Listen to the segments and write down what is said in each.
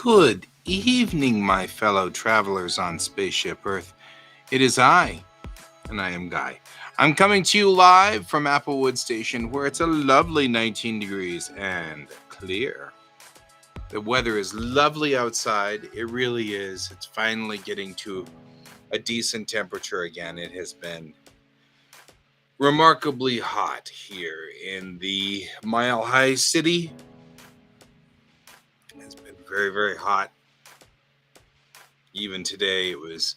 Good evening, my fellow travelers on Spaceship Earth. It is I, and I am Guy. I'm coming to you live from Applewood Station, where it's a lovely 19 degrees and clear. The weather is lovely outside. It really is. It's finally getting to a decent temperature again. It has been remarkably hot here in the Mile High City. It's been very, very hot. Even today, it was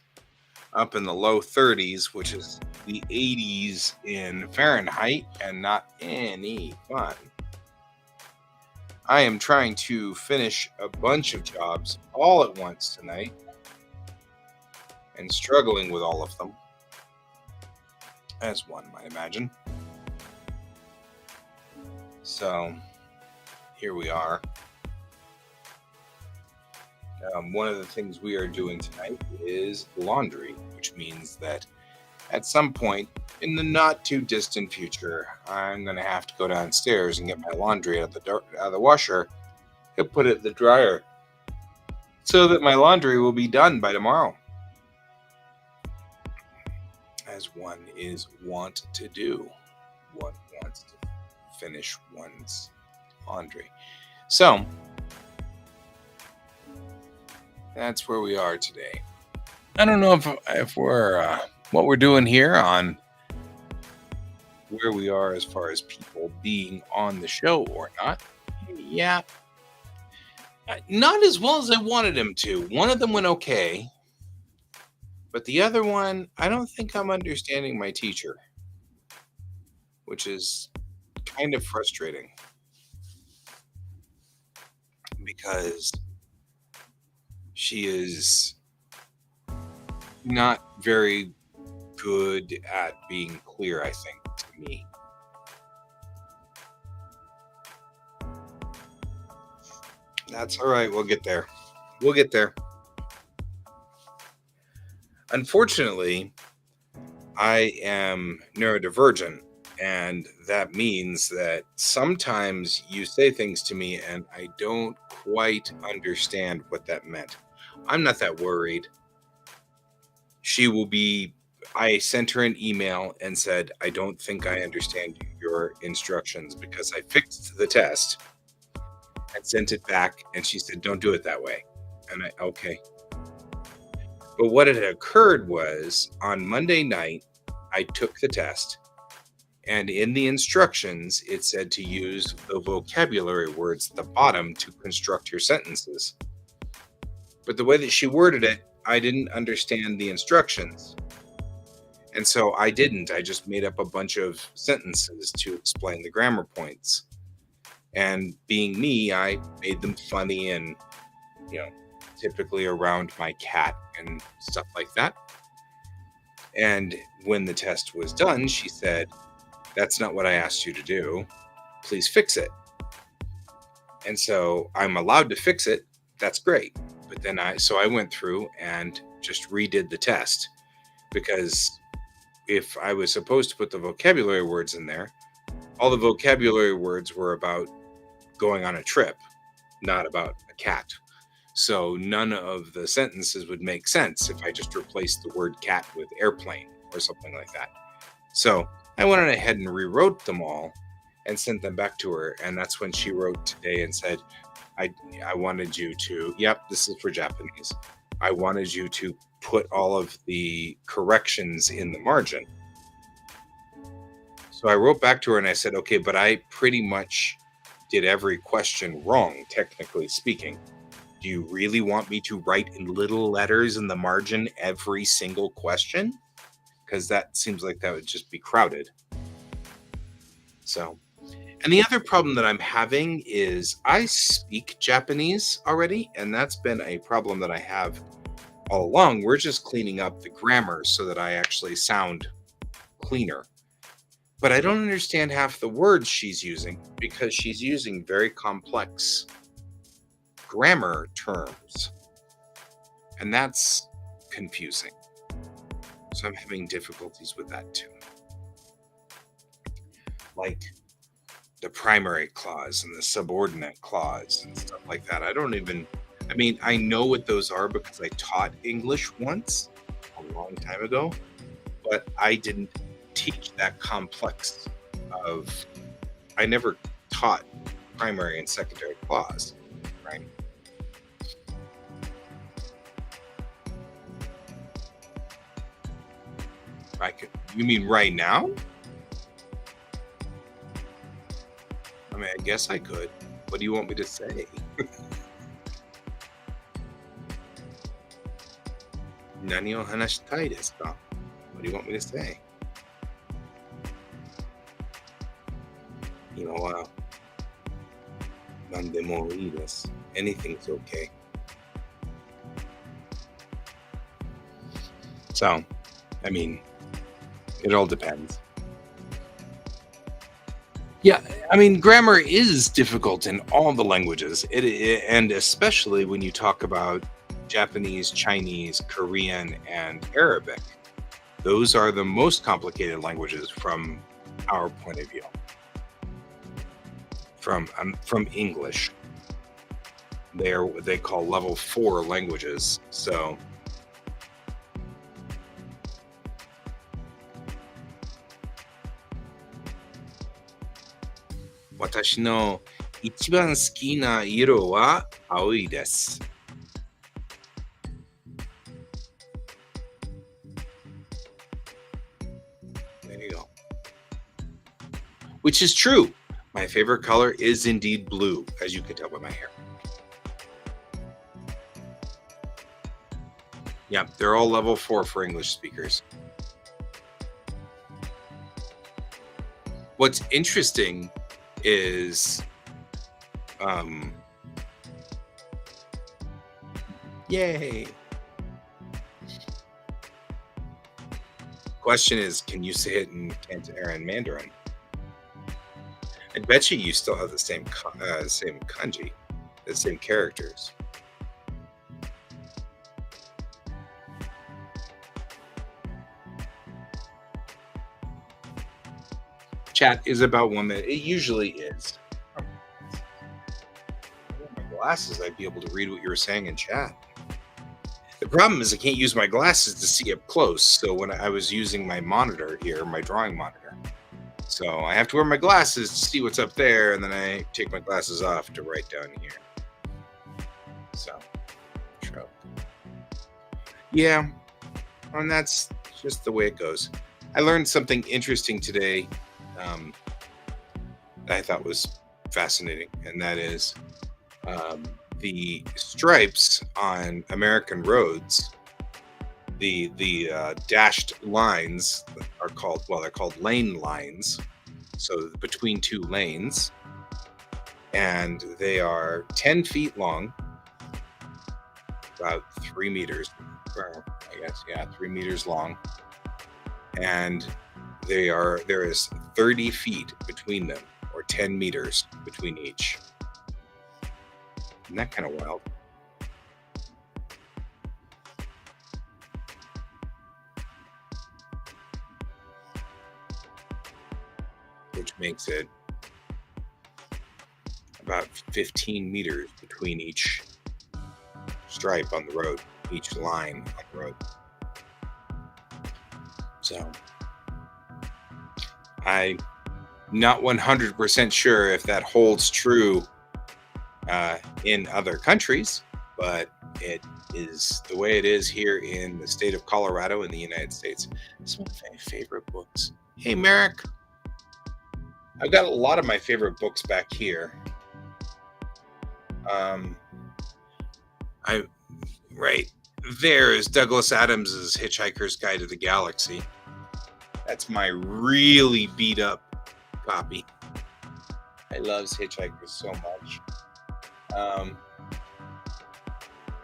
up in the low 30s, which is the 80s in Fahrenheit, and not any fun. I am trying to finish a bunch of jobs all at once tonight and struggling with all of them, as one might imagine. So here we are. One of the things we are doing tonight is laundry, which means that at some point in the not too distant future, I'm going to have to go downstairs and get my laundry out of the washer and put it in the dryer so that my laundry will be done by tomorrow, as one is wont to do. One wants to finish one's laundry. So that's where we are today. I don't know if we're what we're doing here on where we are as far as people being on the show or not. Yeah, not as well as I wanted him to. One of them went okay, but the other one, I don't think I'm understanding my teacher, which is kind of frustrating because she is not very good at being clear, I think, to me. That's all right. We'll get there. We'll get there. Unfortunately, I am neurodivergent, and that means that sometimes you say things to me and I don't quite understand what that meant. I'm not that worried. I sent her an email and said, I don't think I understand your instructions because I fixed the test and sent it back. And she said, don't do it that way. And okay. But what had occurred was on Monday night, I took the test. And in the instructions, it said to use the vocabulary words at the bottom to construct your sentences. But the way that she worded it, I didn't understand the instructions. And so I didn't. I just made up a bunch of sentences to explain the grammar points. And being me, I made them funny and, typically around my cat and stuff like that. And when the test was done, she said, that's not what I asked you to do. Please fix it. And so I'm allowed to fix it. That's great. But then I went through and just redid the test, because if I was supposed to put the vocabulary words in there, all the vocabulary words were about going on a trip, not about a cat. So none of the sentences would make sense if I just replaced the word cat with airplane or something like that. So I went on ahead and rewrote them all and sent them back to her. And that's when she wrote today and said, I wanted you to, this is for Japanese. I wanted you to put all of the corrections in the margin. So I wrote back to her and I said, okay, but I pretty much did every question wrong, technically speaking. Do you really want me to write in little letters in the margin every single question? Because that seems like that would just be crowded. So, and the other problem that I'm having is I speak Japanese already, and that's been a problem that I have all along. We're just cleaning up the grammar so that I actually sound cleaner. But I don't understand half the words she's using because she's using very complex grammar terms. And that's confusing. So I'm having difficulties with that too. Like the primary clause and the subordinate clause and stuff like that. I don't even I mean, I know what those are because I taught English once a long time ago, but I didn't teach that complex of. I never taught primary and secondary clause, right? I could. You mean right now? I mean, I guess I could. What do you want me to say? 何を話したいですか? What do you want me to say? 今は何でもいいです. Anything's okay. So, I mean, it all depends. Yeah, I mean, grammar is difficult in all the languages, and especially when you talk about Japanese, Chinese, Korean, and Arabic. Those are the most complicated languages from our point of view. From English, they're what they call level 4 languages. So. 私の一番好きな色は青いです. There you go. Which is true. My favorite color is indeed blue, as you can tell by my hair. Yeah, they're all level 4 for English speakers. What's interesting is yay. Question is, can you say it in Cantonese Mandarin? I bet you still have the same kanji, the same characters. Chat is about 1 minute. It usually is. If I had my glasses, I'd be able to read what you were saying in chat. The problem is I can't use my glasses to see up close. So when I was using my monitor here, my drawing monitor, so I have to wear my glasses to see what's up there, and then I take my glasses off to write down here. So, sure. Yeah, and that's just the way it goes. I learned something interesting today that I thought was fascinating, and that is the stripes on American roads. The dashed lines are called, well, they're called lane lines. So between 2 lanes, and they are 10 feet long, about 3 meters, or I guess, yeah, 3 meters long, and there is 30 feet between them, or 10 meters between each. Isn't that kind of wild? Which makes it about 15 meters between each stripe on the road, each line on the road. So I'm not 100% sure if that holds true in other countries, but it is the way it is here in the state of Colorado in the United States. It's one of my favorite books. Hey, Merrick. I've got a lot of my favorite books back here. Right there is Douglas Adams's Hitchhiker's Guide to the Galaxy. That's my really beat up copy. I love Hitchhikers so much.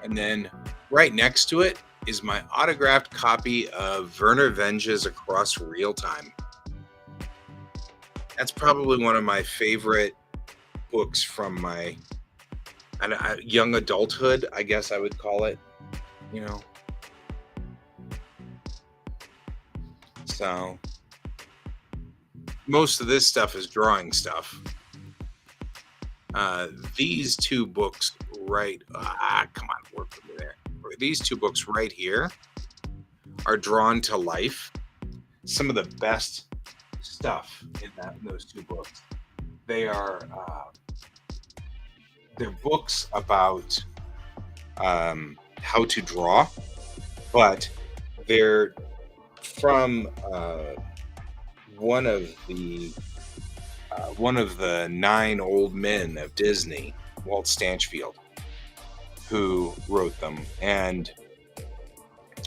And then right next to it is my autographed copy of Werner Venge's Across Real Time. That's probably one of my favorite books from my young adulthood, I guess I would call it, you know. So most of this stuff is drawing stuff. These 2 books right. Come on, work with me there. These two books right here are drawn to life. Some of the best stuff in those two books. They are they're books about how to draw, but they're from one of the nine old men of Disney, Walt Stanchfield, who wrote them. And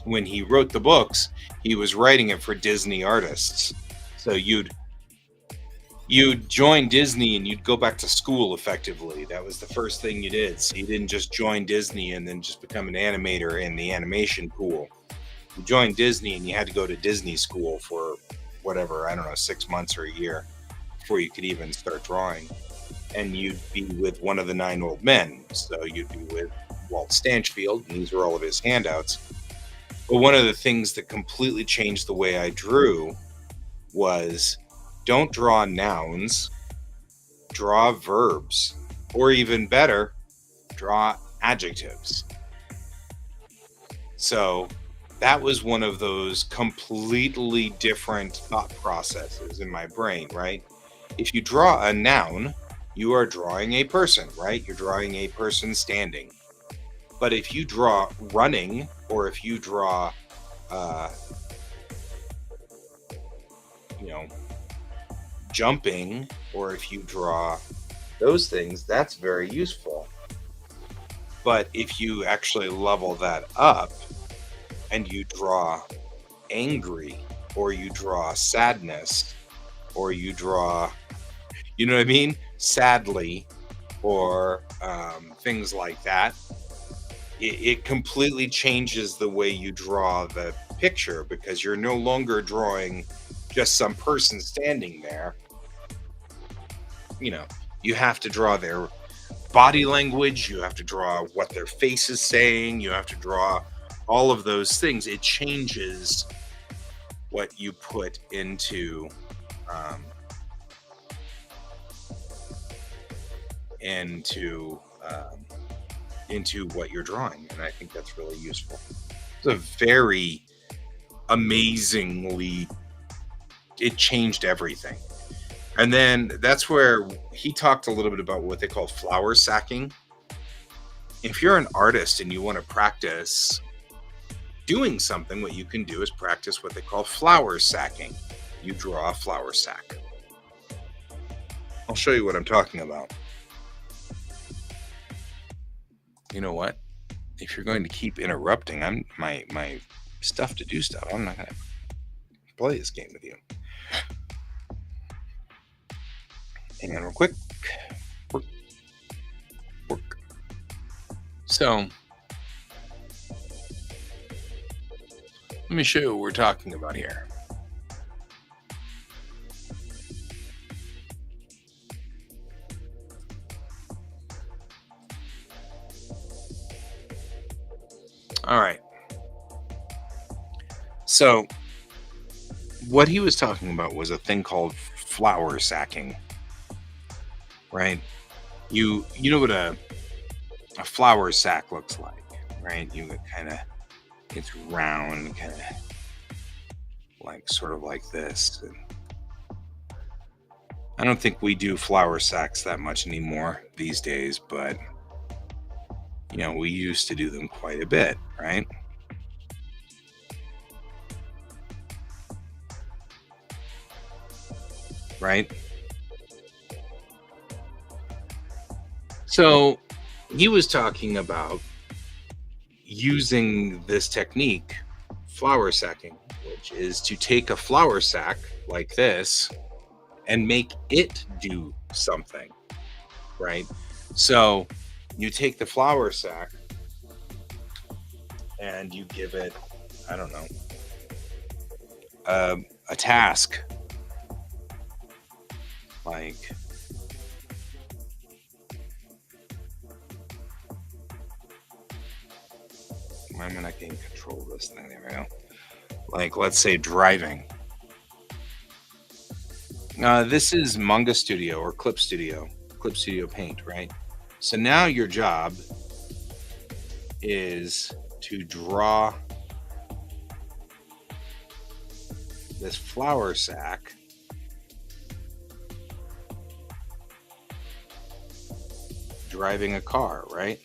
when he wrote the books, he was writing it for Disney artists. So you'd join Disney and you'd go back to school effectively. That was the first thing you did. So you didn't just join Disney and then just become an animator in the animation pool. You joined Disney and you had to go to Disney school for whatever, I don't know, 6 months or a year before you could even start drawing. And you'd be with one of the nine old men. So you'd be with Walt Stanchfield, and these were all of his handouts. But one of the things that completely changed the way I drew was don't draw nouns, draw verbs, or even better, draw adjectives. So that was one of those completely different thought processes in my brain, right? If you draw a noun, you are drawing a person, right? You're drawing a person standing. But if you draw running, or if you draw, jumping, or if you draw those things, that's very useful. But if you actually level that up and you draw angry, or you draw sadness, or you draw, you know what I mean? Sadly, or things like that, it completely changes the way you draw the picture, because you're no longer drawing just some person standing there. You have to draw their body language, you have to draw what their face is saying, you have to draw all of those things. It changes what you put into what you're drawing, and I think that's really useful. It's a very amazingly, it changed everything. And then that's where he talked a little bit about what they call flower sacking. If you're an artist and you want to practice doing something, what you can do is practice what they call flower sacking. You draw a flower sack. I'll show you what I'm talking about. You know what? If you're going to keep interrupting, my stuff to do stuff, I'm not going to play this game with you. Hang on real quick. Work. So, let me show you what we're talking about here. All right. So, what he was talking about was a thing called flower sacking, right? You know what a flower sack looks like, right? You kind of, it's round, kind of like sort of like this. And I don't think we do flower sacks that much anymore these days, but we used to do them quite a bit, right? Right? So he was talking about using this technique, flower sacking, which is to take a flower sack like this and make it do something, right? So you take the flower sack and you give it, I don't know, a task. Like, why am I not getting control of this thing? There we go. Like, let's say driving. This is Manga Studio or Clip Studio Paint, right? So now your job is to draw this flour sack driving a car, right?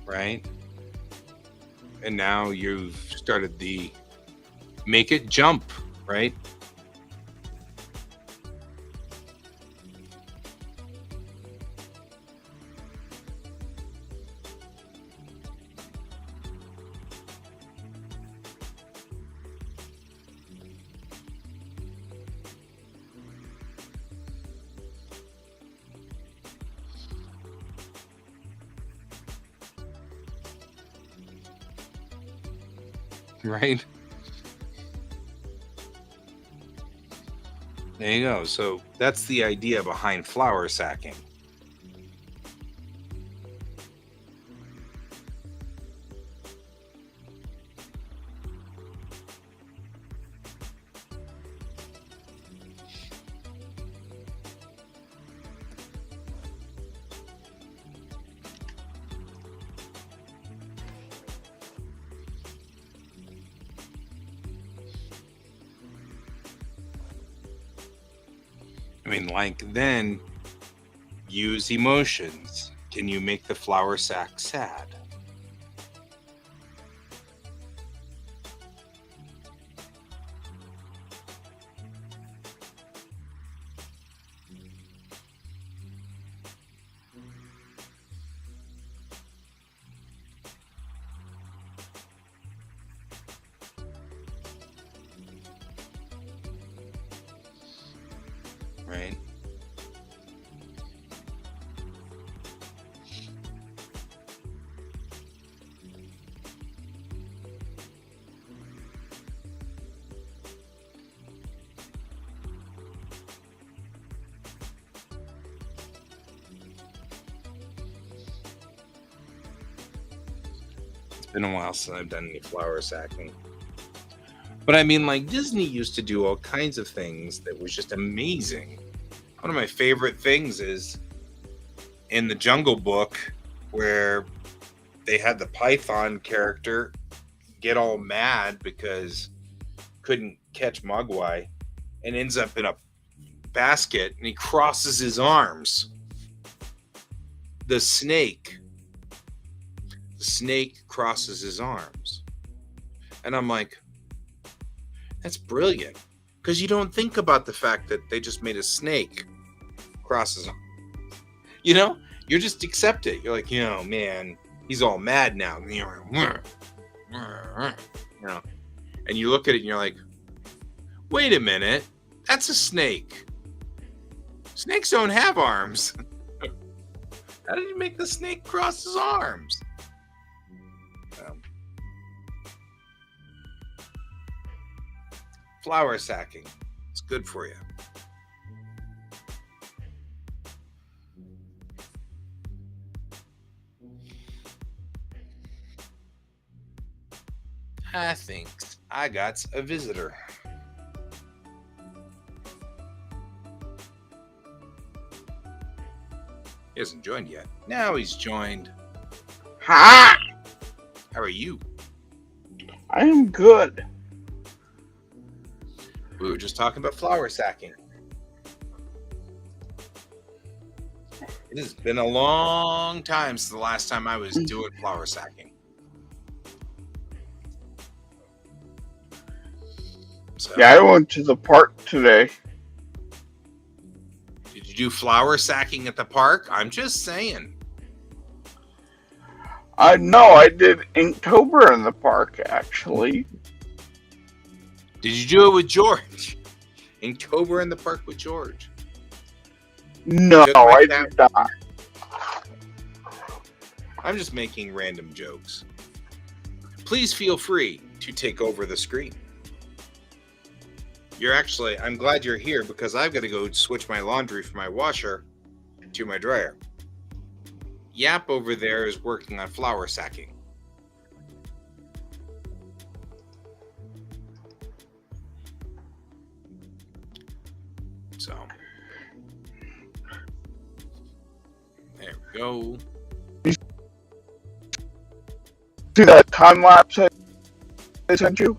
Right? And now you've started the make it jump, right? Right? There you go. So that's the idea behind flour sacking. I mean, like, then use emotions. Can you make the flour sack sad? Right? It's been a while since I've done any flour sacking. But I mean, like, Disney used to do all kinds of things that was just amazing. One of my favorite things is in the Jungle Book, where they had the Python character get all mad because couldn't catch Mogwai and ends up in a basket and he crosses his arms. The snake crosses his arms. And I'm like, that's brilliant. Because you don't think about the fact that they just made a snake cross his arms. You know, you just accept it. You're like, you know, man, he's all mad now. You know, and you look at it and you're like, wait a minute, that's a snake. Snakes don't have arms. How did you make the snake cross his arms? Flour sacking. It's good for you. I think I got a visitor. He hasn't joined yet. Now he's joined. Ha! How are you? I am good. We were just talking about flour sacking. It has been a long time since the last time I was doing flour sacking. So, Yeah, I went to the park today. did you do flour sacking at the park? I'm just saying. No, I did Inktober in the park, actually. Did you do it with George? Inktober in the park with George? No, Just like I that? did not. I'm just making random jokes. Please feel free to take over the screen. I'm glad you're here because I've got to go switch my laundry from my washer to my dryer. Yap over there is working on flour sacking. So there we go. See that time lapse I sent you?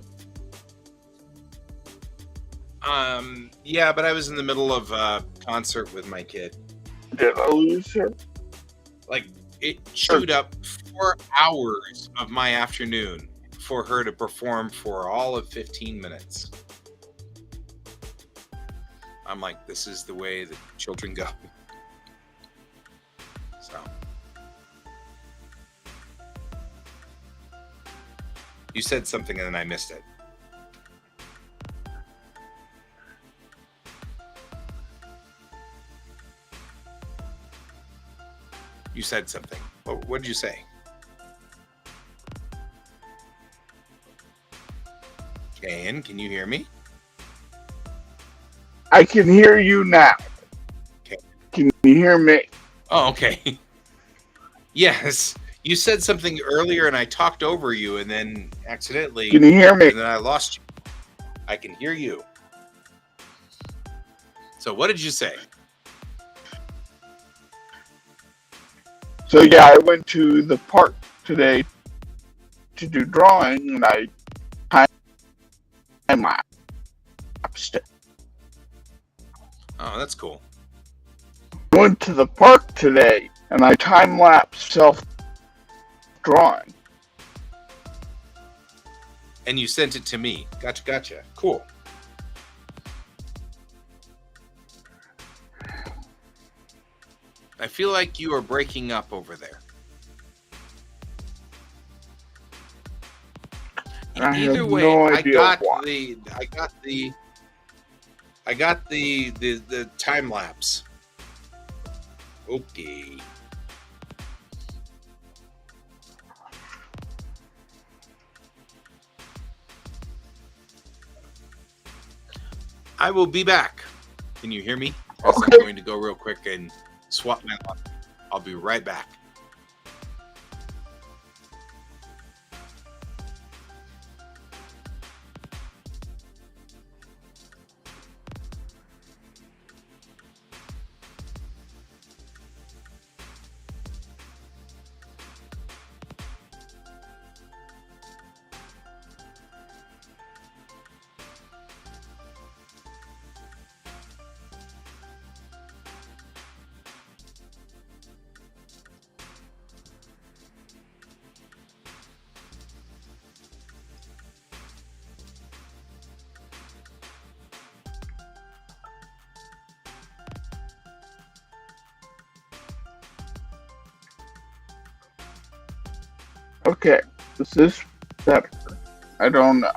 Yeah, but I was in the middle of a concert with my kid. Did I lose her? Like, it chewed up 4 hours of my afternoon for her to perform for all of 15 minutes. I'm like, this is the way that children go. So you said something and then I missed it. You said something. What did you say? Jan, can you hear me? I can hear you now. Okay. Can you hear me? Oh, okay. Yes. You said something earlier and I talked over you and then accidentally. Can you hear me? And then I lost you. I can hear you. So what did you say? So yeah, I went to the park today to do drawing, and I time lapsed it. Oh, that's cool. I went to the park today, and I time lapsed self drawing. And you sent it to me. Gotcha. Cool. I feel like you are breaking up over there. I Either have way, no I idea got why. the time lapse. Okay. I will be back. Can you hear me? Because Okay. I'm going to go real quick and swap my lock. I'll be right back. Okay, is this better? I don't know.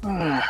Okay.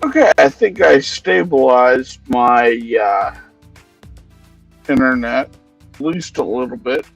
Okay, I think I stabilized my internet, at least a little bit.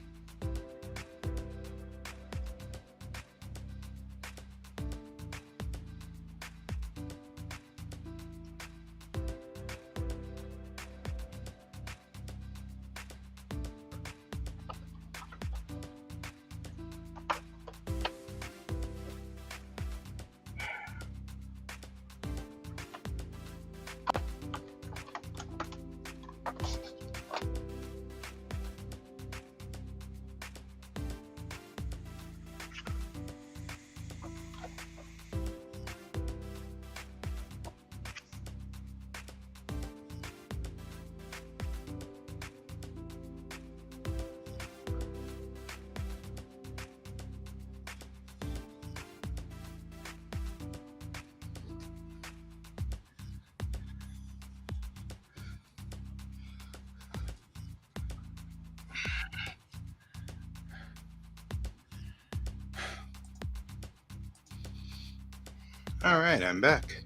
All right, I'm back.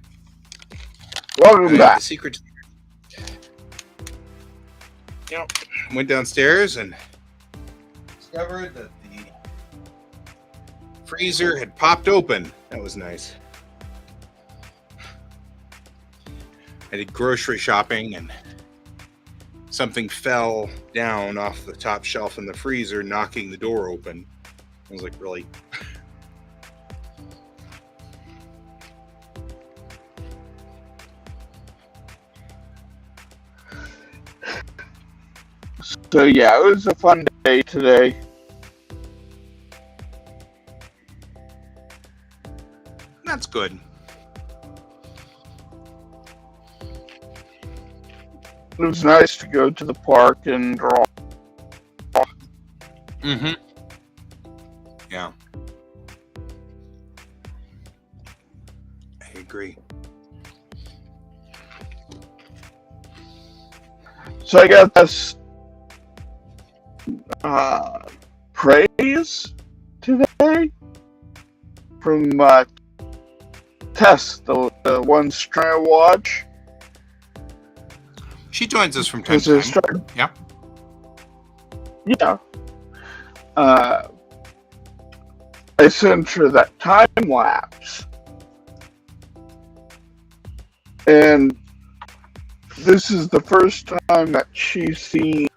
Welcome The back. secret. Went downstairs and discovered that the freezer had popped open. That was nice. I did grocery shopping and something fell down off the top shelf in the freezer, knocking the door open. I was like, really? So yeah, it was a fun day today. That's good. It was nice to go to the park and draw. Mm-hmm. Yeah. I agree. So I got this praise today from Tess, the one trying to watch. She joins us from time to time. Yeah. Yeah. I sent her that time lapse. And this is the first time that she's seen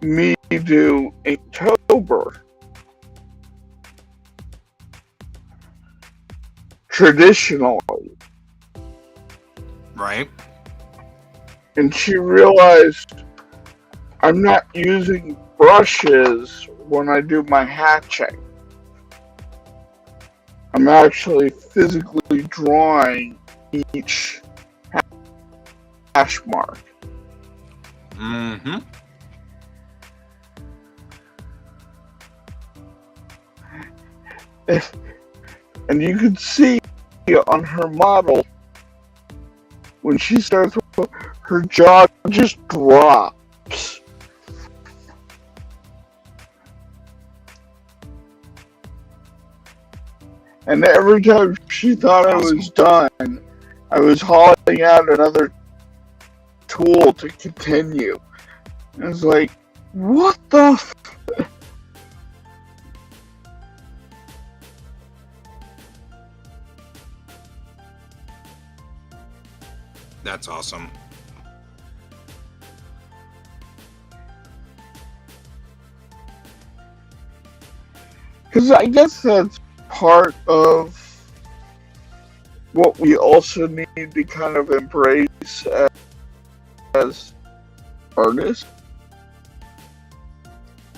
me do Inktober traditionally. Right? And she realized I'm not using brushes when I do my hatching. I'm actually physically drawing each hash mark. Mm-hmm. And you can see on her model, when she starts, her jaw just drops. And every time she thought I was done, I was hauling out another tool to continue. I was like, what the That's awesome. Because I guess that's part of what we also need to kind of embrace as artists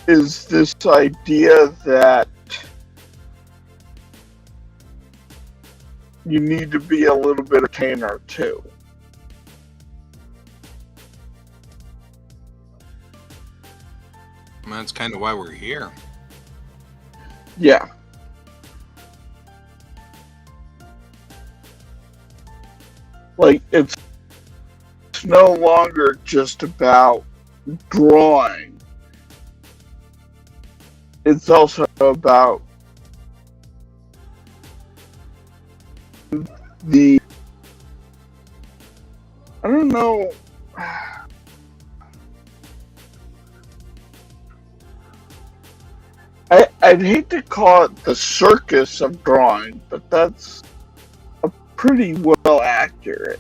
is this idea that you need to be a little bit of entertainer too. And that's kind of why we're here. Yeah. Like, it's no longer just about drawing. It's also about the, I don't know, I'd hate to call it the circus of drawing, but that's pretty well accurate.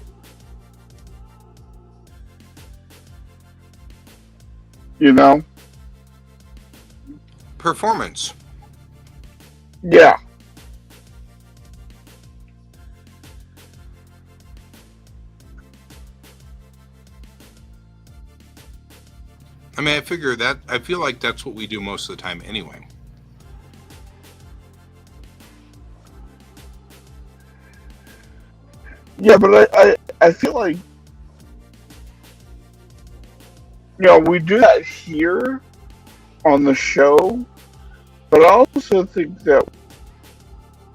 You know? Performance. Yeah. I mean, I feel like that's what we do most of the time anyway. Yeah, but I feel like, we do that here on the show, but I also think that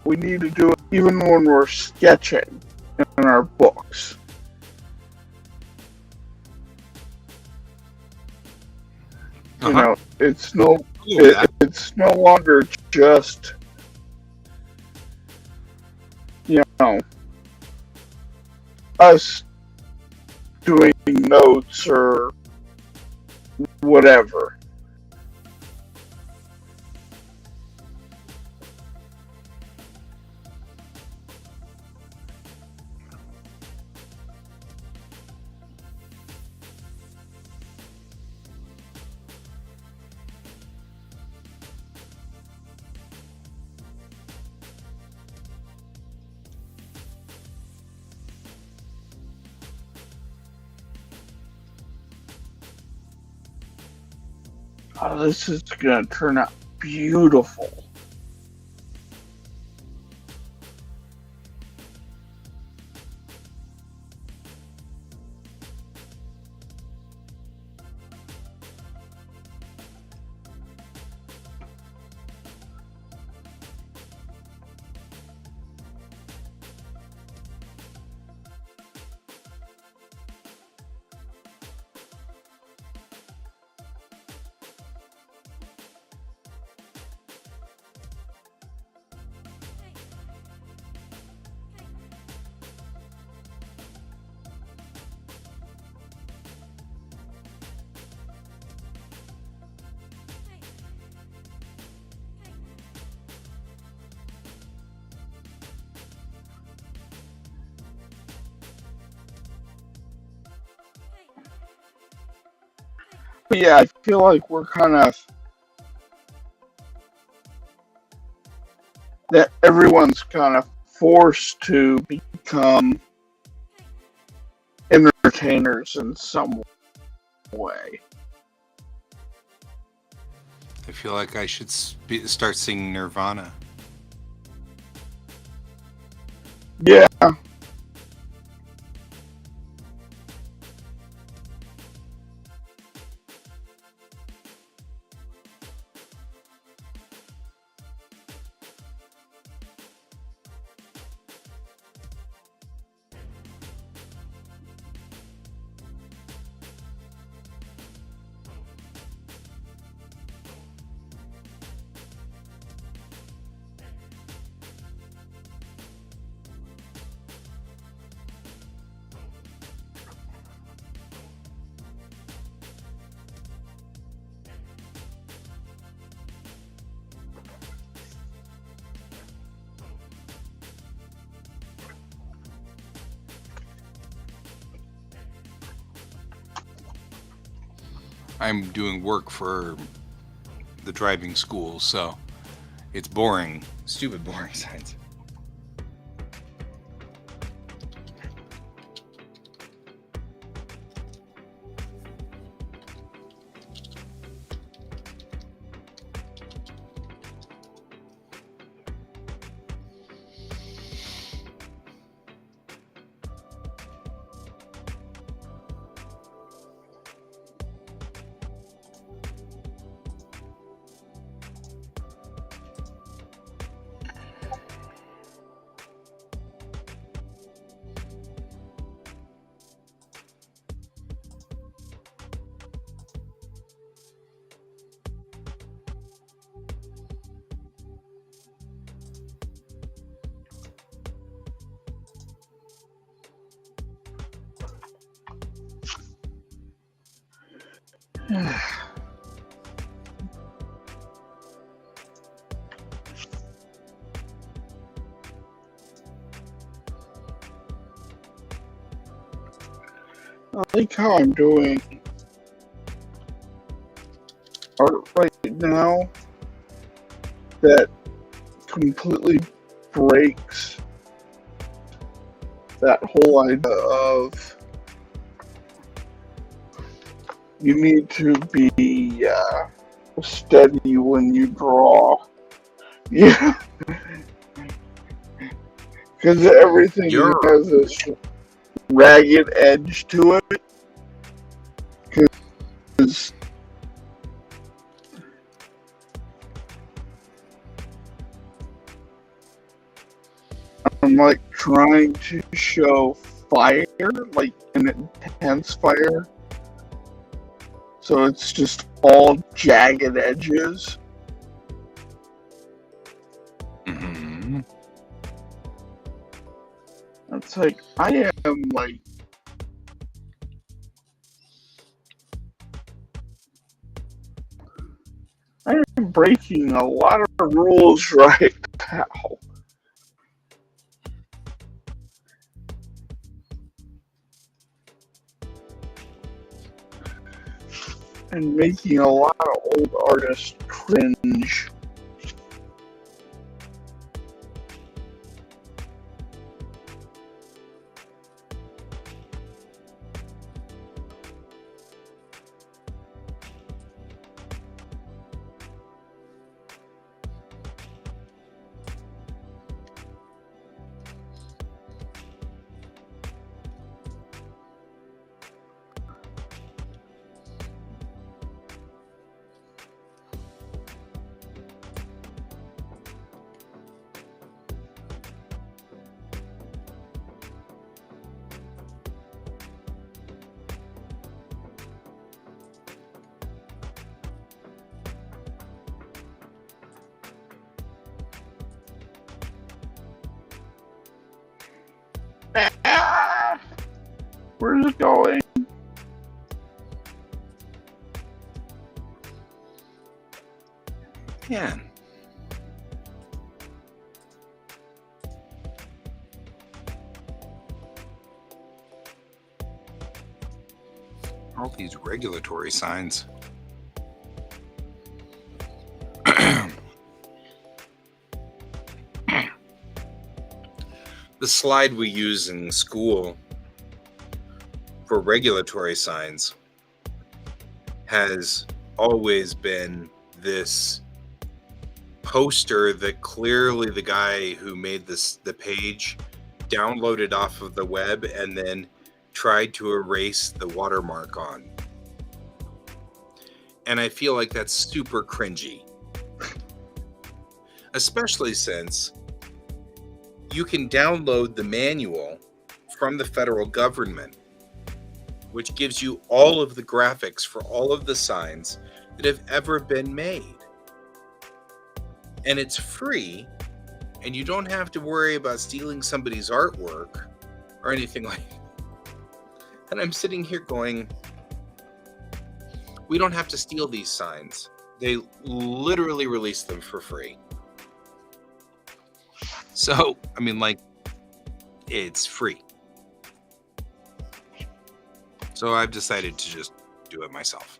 we need to do it even when we're sketching in our books. It's it's no longer just us doing notes or whatever. Oh, this is gonna turn out beautiful. yeah, I feel like we're kind of that everyone's kind of forced to become entertainers in some way. I feel like I should start singing Nirvana. Yeah. I'm doing work for the driving school, so it's boring. Stupid boring signs. I like how I'm doing art right now that completely breaks that whole idea of you need to be steady when you draw. Yeah, because everything has this ragged edge to it. Because I'm like trying to show fire, like an intense fire. So it's just all jagged edges. Mm-hmm. It's like I am like I am breaking a lot of rules right now. And making a lot of old artists cringe. Ah, where's it going? Yeah. All these regulatory signs. The slide we use in school for regulatory signs has always been this poster that clearly the guy who made the page downloaded off of the web and then tried to erase the watermark on. And I feel like that's super cringy. Especially since you can download the manual from the federal government, which gives you all of the graphics for all of the signs that have ever been made. And it's free, and you don't have to worry about stealing somebody's artwork or anything like that. And I'm sitting here going, we don't have to steal these signs. They literally release them for free. So, I mean, like, it's free. So I've decided to just do it myself.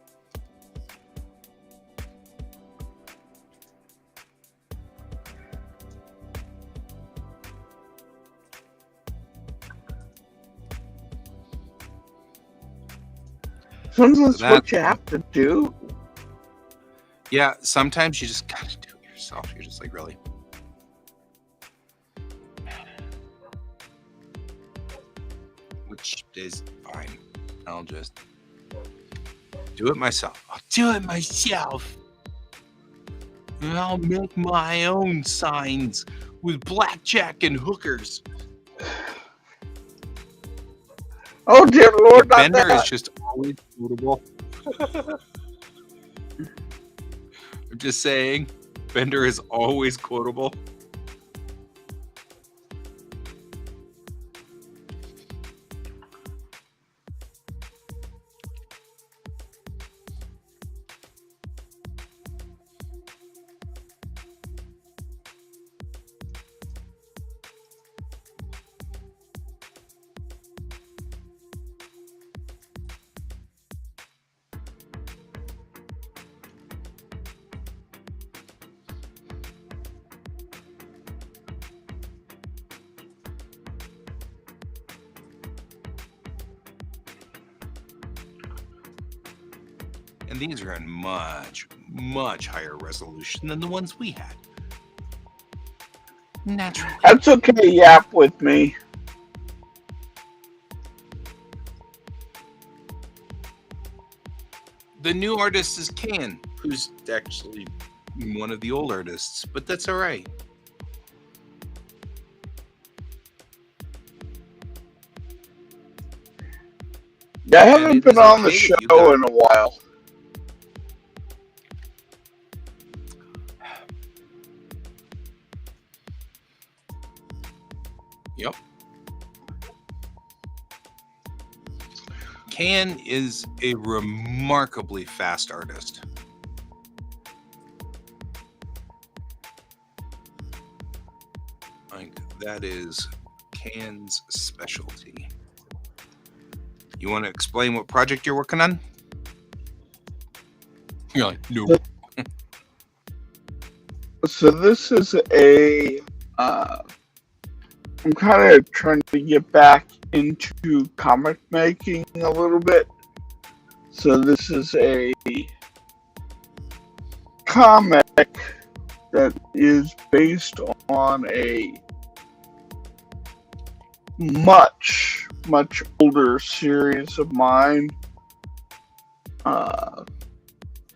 Sometimes that's what you have to do. Yeah, sometimes you just gotta do it yourself. You're just like, really? Which is fine. I'll just do it myself. I'll do it myself. And I'll make my own signs with blackjack and hookers. Oh dear Lord, not Bender that. is just always quotable. I'm just saying, Bender is always quotable. And these are in much, much higher resolution than the ones we had. Naturally. That's okay, yap with me. The new artist is Can, who's actually one of the old artists, but that's all right. Yeah, I haven't been on the show in a while. Yep. Can is a remarkably fast artist. Like, that is Can's specialty. You want to explain what project you're working on? You're like, no. So this is a... I'm kind of trying to get back into comic making a little bit. So this is a comic that is based on a much older series of mine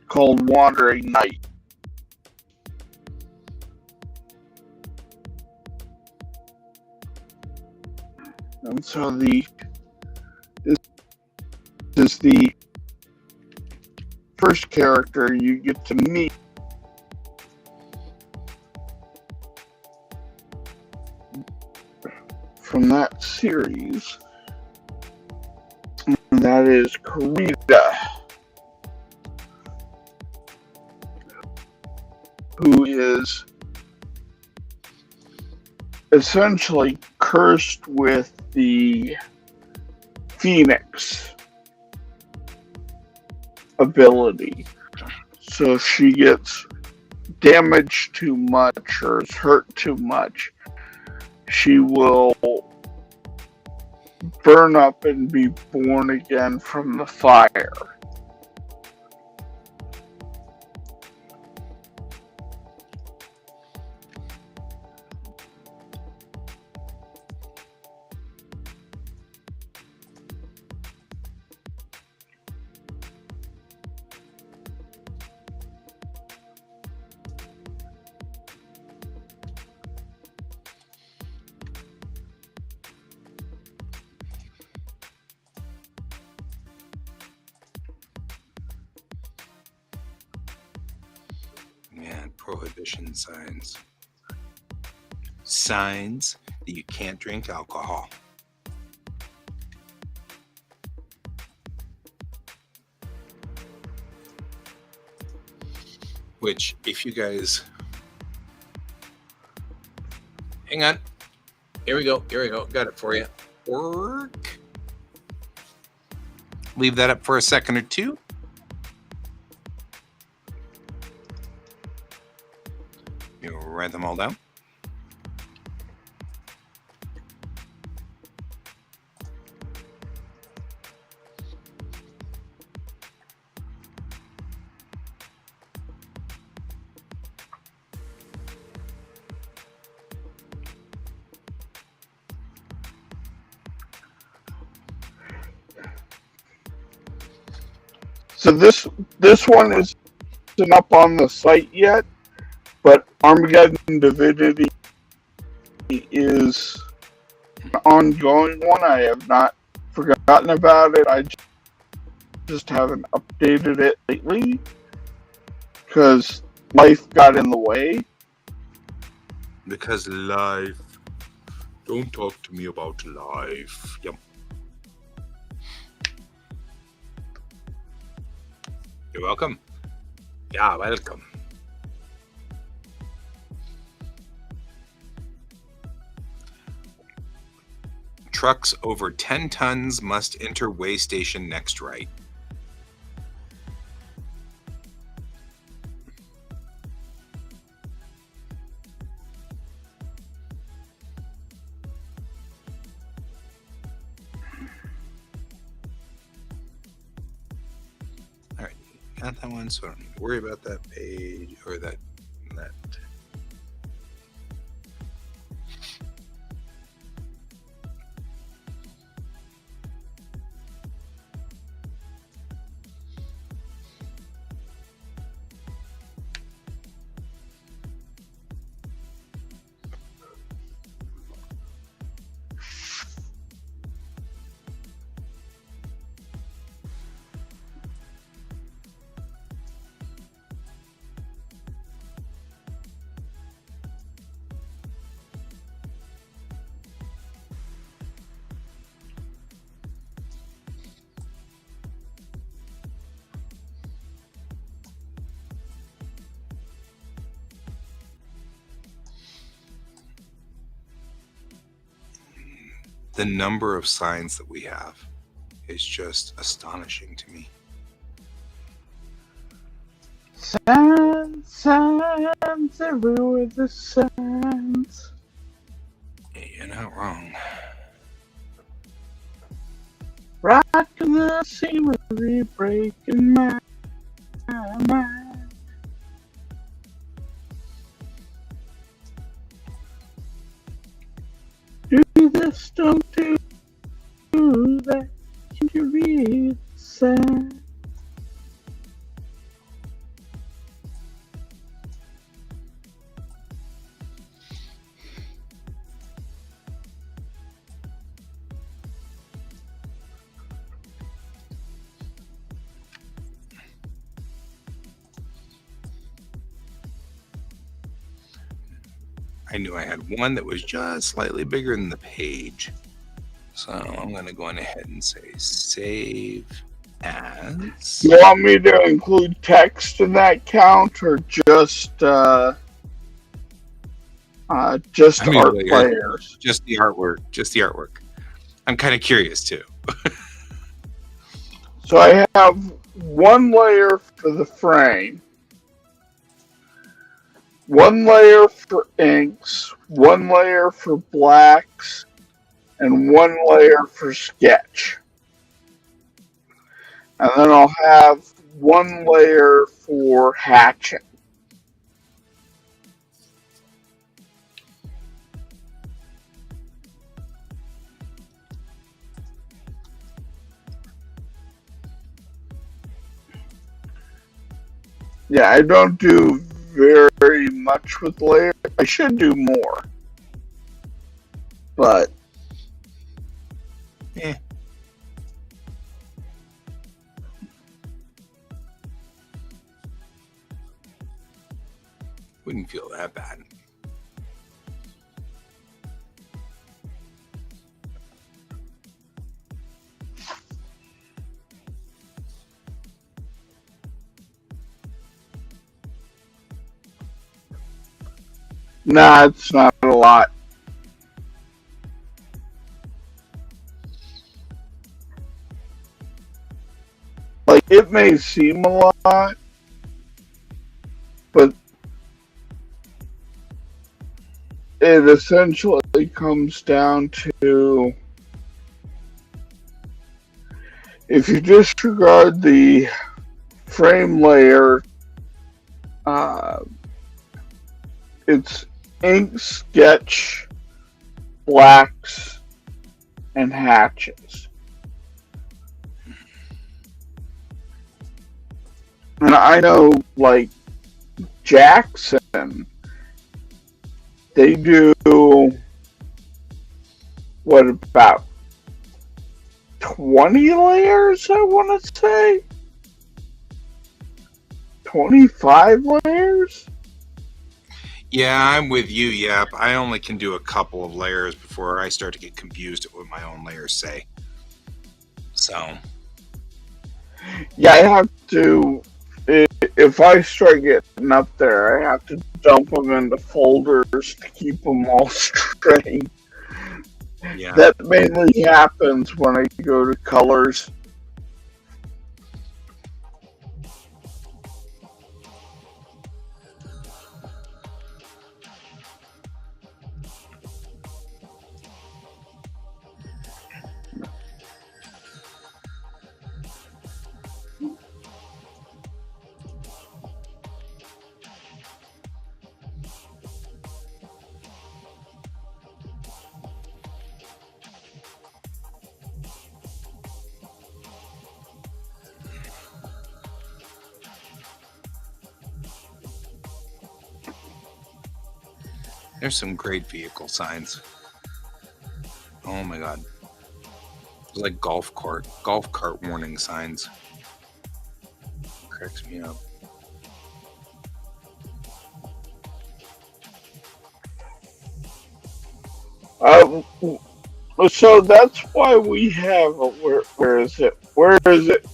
called Wandering Night. And so this is the first character you get to meet. From that series. And that is Karita, who is essentially cursed with the Phoenix ability. So she gets damaged too much or is hurt too much, she will burn up and be born again from the fire. Man, prohibition signs. Signs that you can't drink alcohol. Which, if you guys... Hang on. Here we go. Got it for you. Work. Leave that up for a second or two. You write them all down. So this one isn't up on the site yet, but Armageddon Divinity is an ongoing one. I have not forgotten about it. I just haven't updated it lately because life got in the way. Because life. Don't talk to me about life. Yep. You're welcome. Yeah, welcome. Trucks over 10 tons must enter way station next right. All right, got that one, so I don't need to worry about that page or that. The number of signs that we have is just astonishing to me. Signs everywhere, the signs. You're not wrong. Rocking the scenery, breaking my mind. Do this, don't do that. Can you read the sign? I knew I had one that was just slightly bigger than the page. So I'm going to go on ahead and say save as. You want me to include text in that count or just art players? Just the artwork. I'm kind of curious too. So I have one layer for the frame. one layer for inks, one layer for blacks, and one layer for sketch. And then I'll have one layer for hatching. Yeah, I don't do very much with layers. I should do more. But Eh. Wouldn't feel that bad. nah, it's not a lot. Like, it may seem a lot, but it essentially comes down to, if you disregard the frame layer, it's ink, sketch, blacks, and hatches. And I know, like, Jackson, they do, what, about 20 layers, I want to say? 25 layers? Yeah, I'm with you, Yep. I only can do a couple of layers before I start to get confused at what my own layers say. So, Yeah, I have to, if I start getting up there, I have to dump them into folders to keep them all straight. yeah. That mainly happens when I go to colors. There's some great vehicle signs. Oh my god. It's like golf cart warning signs. Cracks me up. So that's why we have a, where is it? Where is it?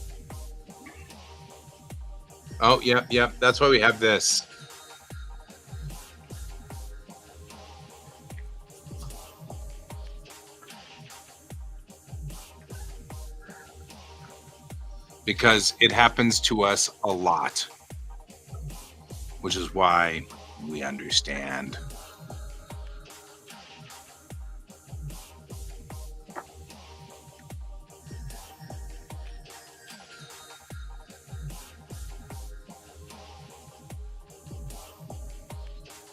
Oh, yeah. That's why we have this. Because it happens to us a lot. Which is why we understand.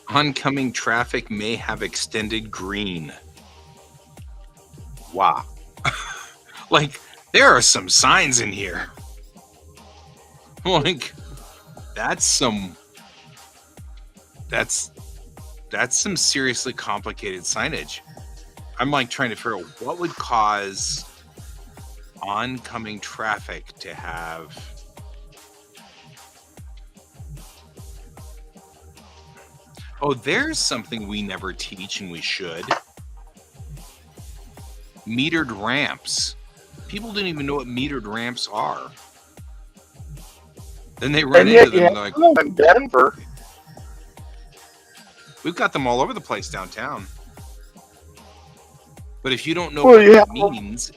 Oncoming traffic may have extended green. Wow. Like, there are some signs in here. Like, that's some seriously complicated signage. I'm like trying to figure out what would cause oncoming traffic to have. Oh, there's something we never teach and we should. Metered ramps. People didn't even know what metered ramps are. Then they run And into yet you them have and they're like, them in Denver. we've got them all over the place downtown. But if you don't know Well, what you it have means,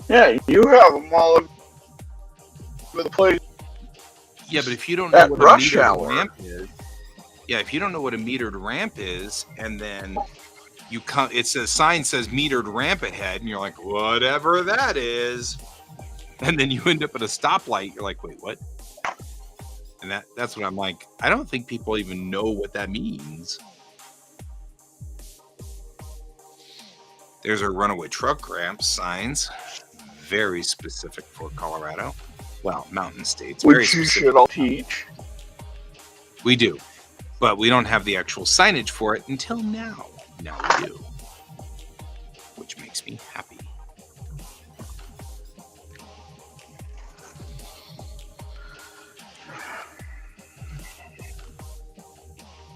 Yeah, you have them all over the place Yeah, but if you don't know at what a rush metered hour. ramp is, if you don't know what a metered ramp is, and then you come, it's a sign says metered ramp ahead, and you're like, whatever that is, and then you end up at a stoplight. You're like, wait, what? And that's what I'm like. I don't think people even know what that means. There's our runaway truck ramp signs, very specific for Colorado. Well, mountain states, very Which you specific. should all teach. We do, but we don't have the actual signage for it until now. Now we do, which makes me happy.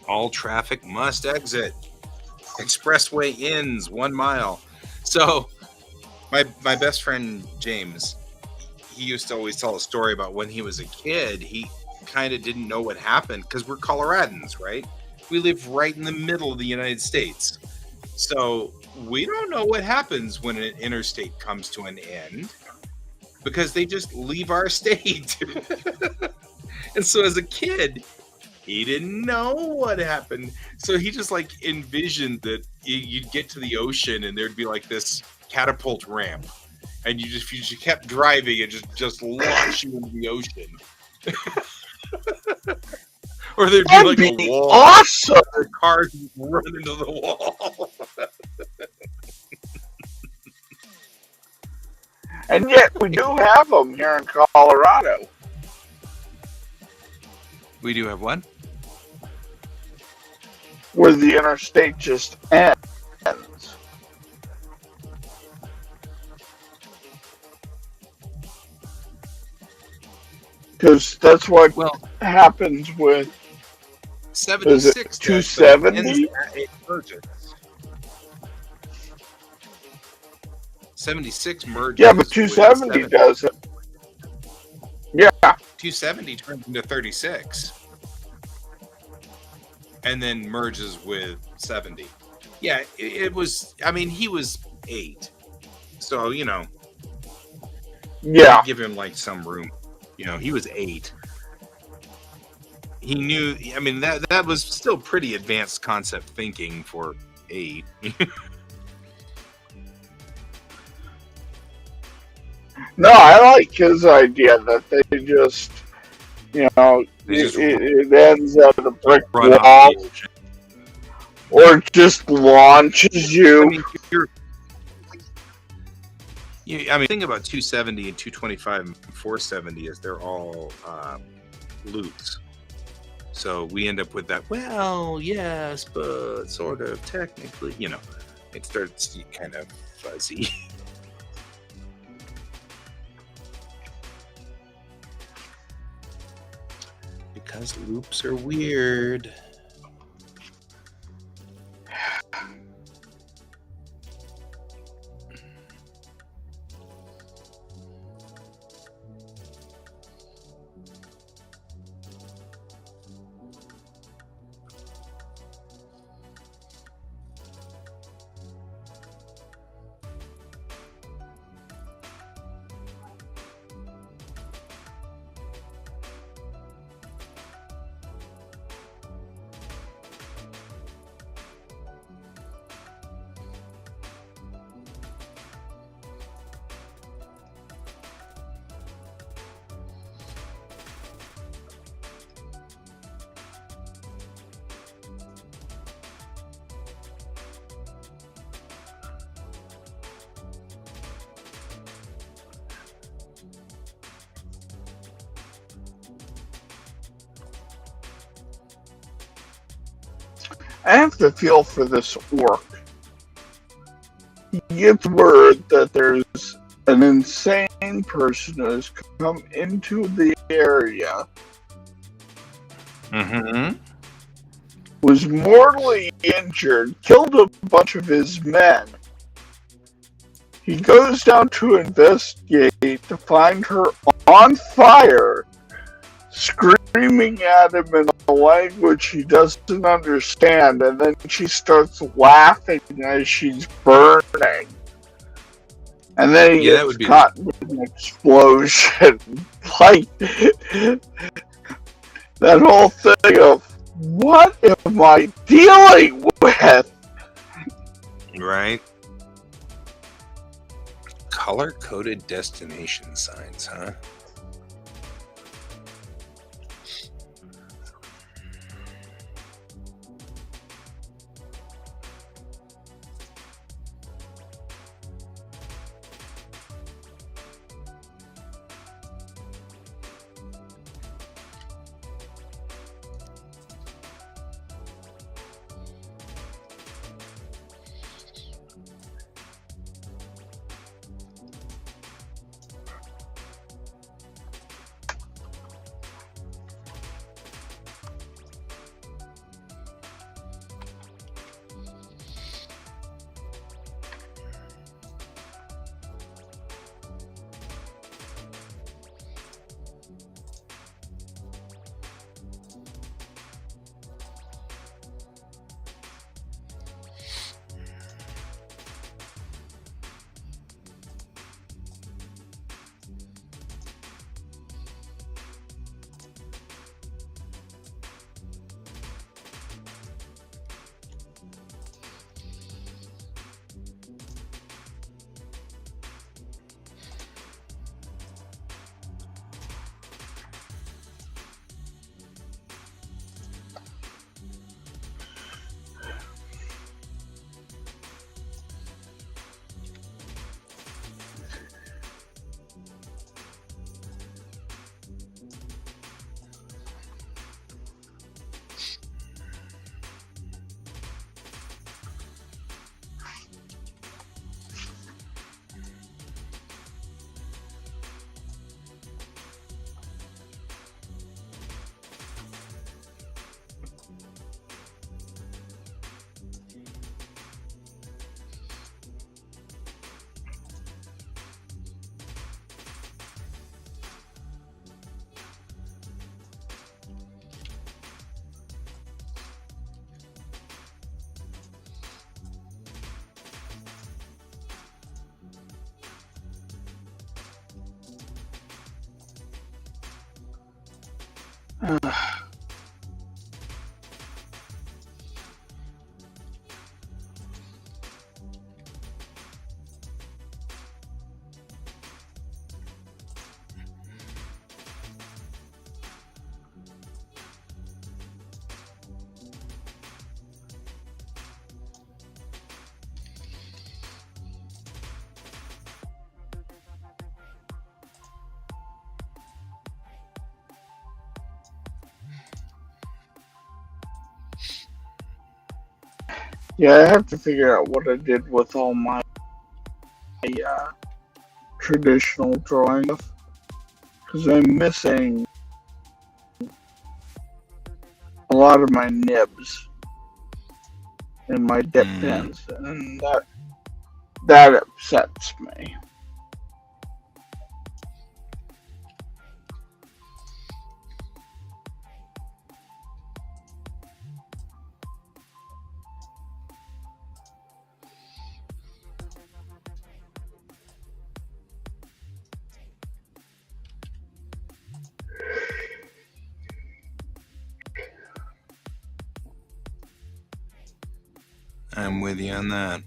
All traffic must exit. Expressway ends 1 mile. So my best friend James, he used to always tell a story about when he was a kid. He kind of didn't know what happened because we're Coloradans, right? We live right in the middle of the United States. So we don't know what happens when an interstate comes to an end because they just leave our state. And so as a kid, he didn't know what happened. So he just like envisioned that you'd get to the ocean and there'd be like this catapult ramp. And you just kept driving and just launch you into the ocean. Or there'd be like a wall. Awesome. The cars run into the wall. And yet we do have them here in Colorado. We do have one. Where the interstate just ends. Because that's what happens with 76. 270? 76 merges. Yeah, but 270 does it. Yeah. 270 turns into 36. And then merges with 70. Yeah, it was, I mean, he was 8. So, you know. Yeah. Give him like some room. You know, he was 8. He knew, I mean, that was still pretty advanced concept thinking for 8. No, I like his idea that they just, you know, it ends at a brick wall, or it just launches you. I mean, the thing about 270 and 225 and 470 is they're all loops. So we end up with that, well, yes, but sort of technically, you know, it starts kind of fuzzy. Because loops are weird. I have to feel for this orc. He gets word that there's an insane person who has come into the area. Mm-hmm. Was mortally injured, killed a bunch of his men. He goes down to investigate to find her on fire, screaming at him in a language he doesn't understand, and then she starts laughing as she's burning. And then he gets caught with an explosion. Like, That whole thing of, what am I dealing with? Right? Color-coded destination signs, huh? Yeah, I have to figure out what I did with all my traditional drawing stuff, because I'm missing a lot of my nibs and my dip pins, and that upsets me. I'm with you on that.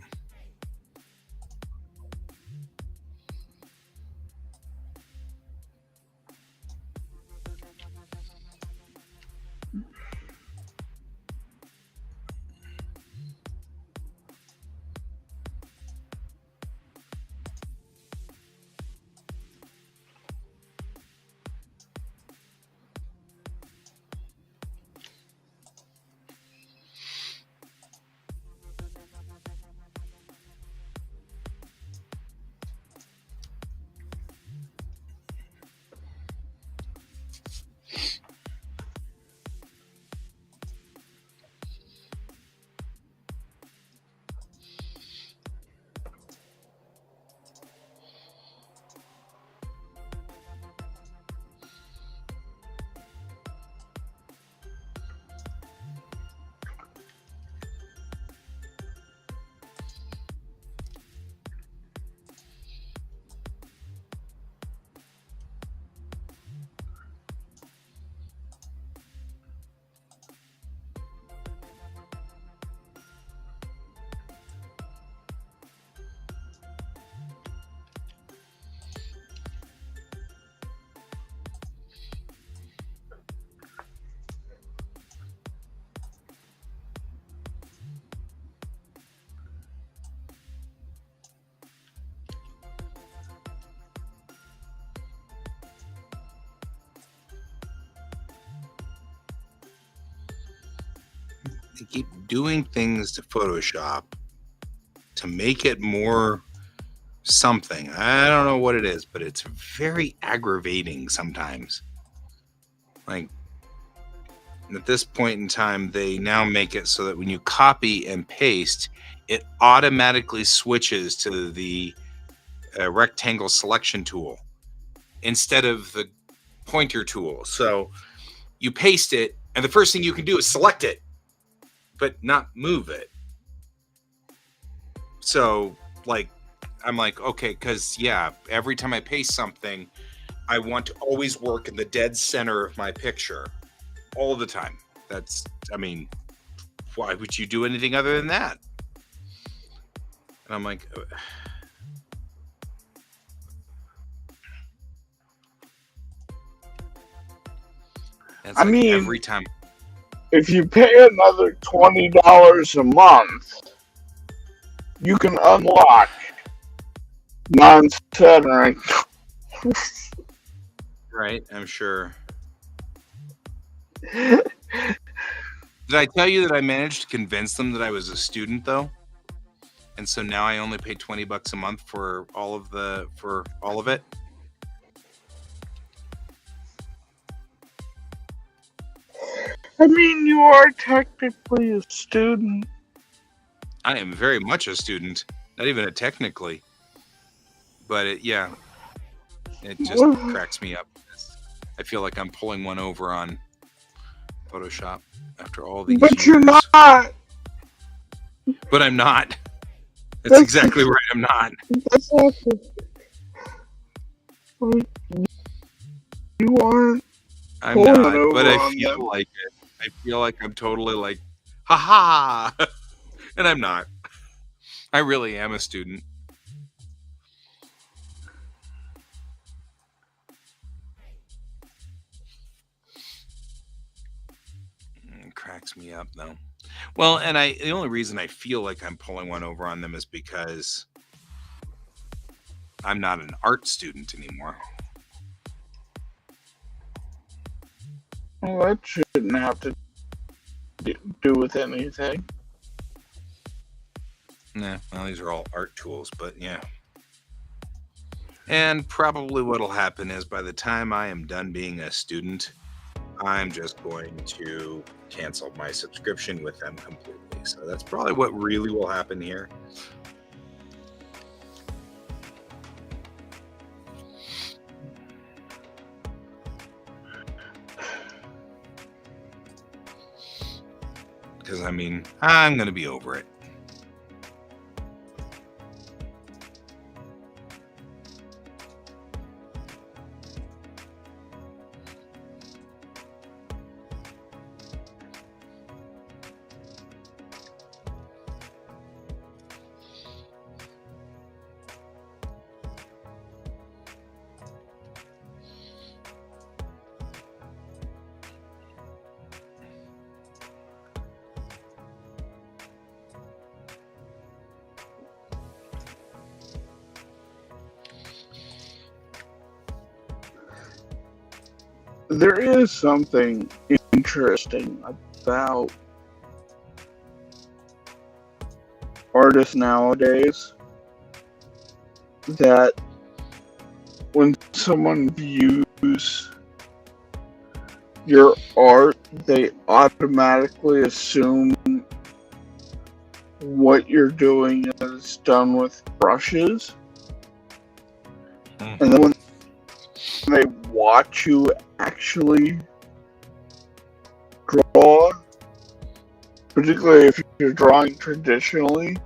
they keep doing things to Photoshop to make it more something. I don't know what it is, but it's very aggravating sometimes. Like, at this point in time, they now make it so that when you copy and paste, it automatically switches to the rectangle selection tool instead of the pointer tool. So you paste it, and the first thing you can do is select it, but not move it. So, like, I'm like, okay, because yeah, every time I paste something, I want to always work in the dead center of my picture all the time. That's, I mean, why would you do anything other than that? And I'm like, it's I like mean, every time. if you pay another $20 a month, you can unlock non-centering. Right, I'm sure. Did I tell you that I managed to convince them that I was a student though? And so now I only pay $20 a month for all of it. I mean, you are technically a student. I am very much a student, not even a technically. But it just cracks me up. I feel like I'm pulling one over on Photoshop after all these years. But you're not. But I'm not. That's exactly right. I'm not. That's awesome. You aren't. I'm not. But I feel like it. I feel like I'm totally like, ha ha, and I'm not. I really am a student. It cracks me up though. Well, and the only reason I feel like I'm pulling one over on them is because I'm not an art student anymore. Well, that shouldn't have to do with anything. Nah, well, these are all art tools, but yeah. And probably what'll happen is by the time I am done being a student, I'm just going to cancel my subscription with them completely. So that's probably what really will happen here. Because, I mean, I'm going to be over it. There is something interesting about artists nowadays that when someone views your art, they automatically assume what you're doing is done with brushes. And then when they watch you actually draw, particularly if you're drawing traditionally,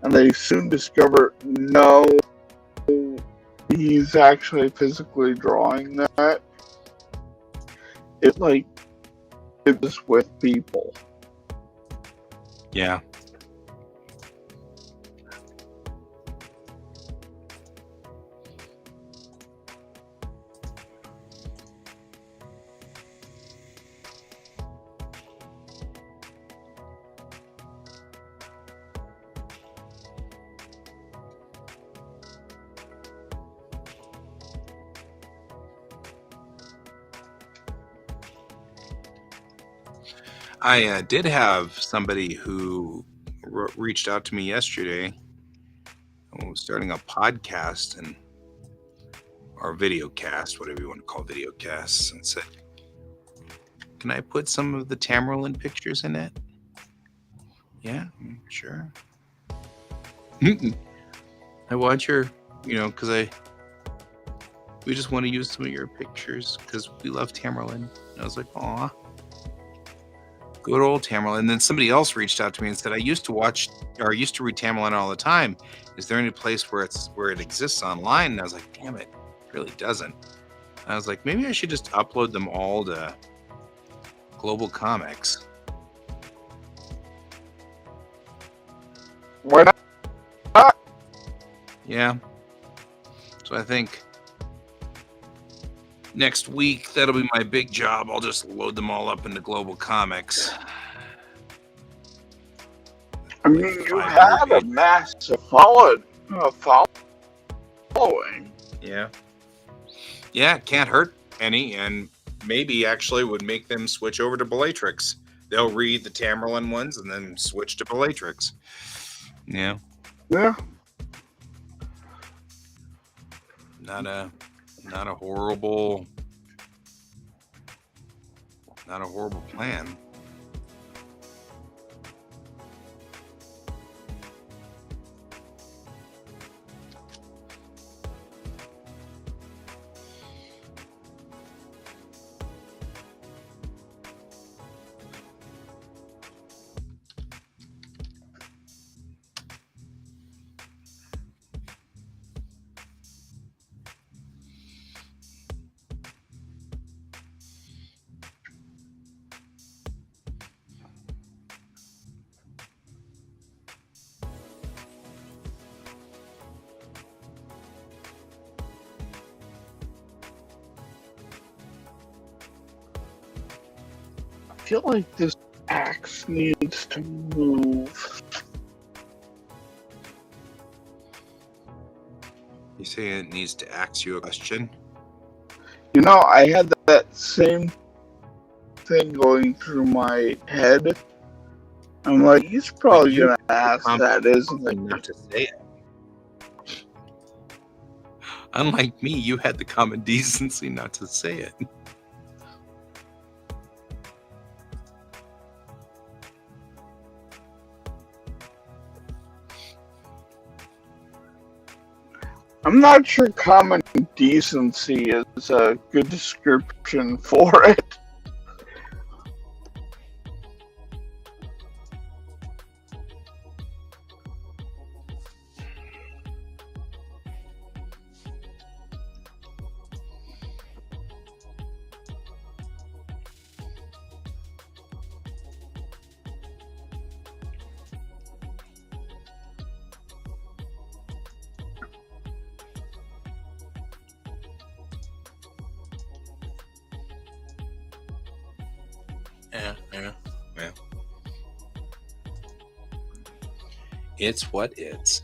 and they soon discover, no, he's actually physically drawing that. It like is with people. Yeah. I did have somebody who reached out to me yesterday. I was starting a podcast and or video cast, whatever you want to call video casts, and said, "Can I put some of the Tamerlan pictures in it?" Yeah, sure. I want your, because we just want to use some of your pictures because we love Tamerlan. And I was like, aw, good old Tamerlan. And then somebody else reached out to me and said, I used to read Tamerlan all the time. Is there any place where it exists online? And I was like, damn it really doesn't. And I was like, maybe I should just upload them all to Global Comics. Why not? Yeah. So I think next week, that'll be my big job. I'll just load them all up into Global Comics. I mean, you had a massive following. Yeah. Yeah, it can't hurt any, and maybe actually would make them switch over to Bellatrix. They'll read the Tamerlan ones and then switch to Bellatrix. Yeah. Yeah. Not a horrible plan. I feel like this axe needs to move. You say it needs to ask you a question? You know, I had that same thing going through my head. I'm like, he's probably going to ask that, isn't it? Not to say it. Unlike me, you had the common decency not to say it. I'm not sure common decency is a good description for it. Yeah. It's what it's.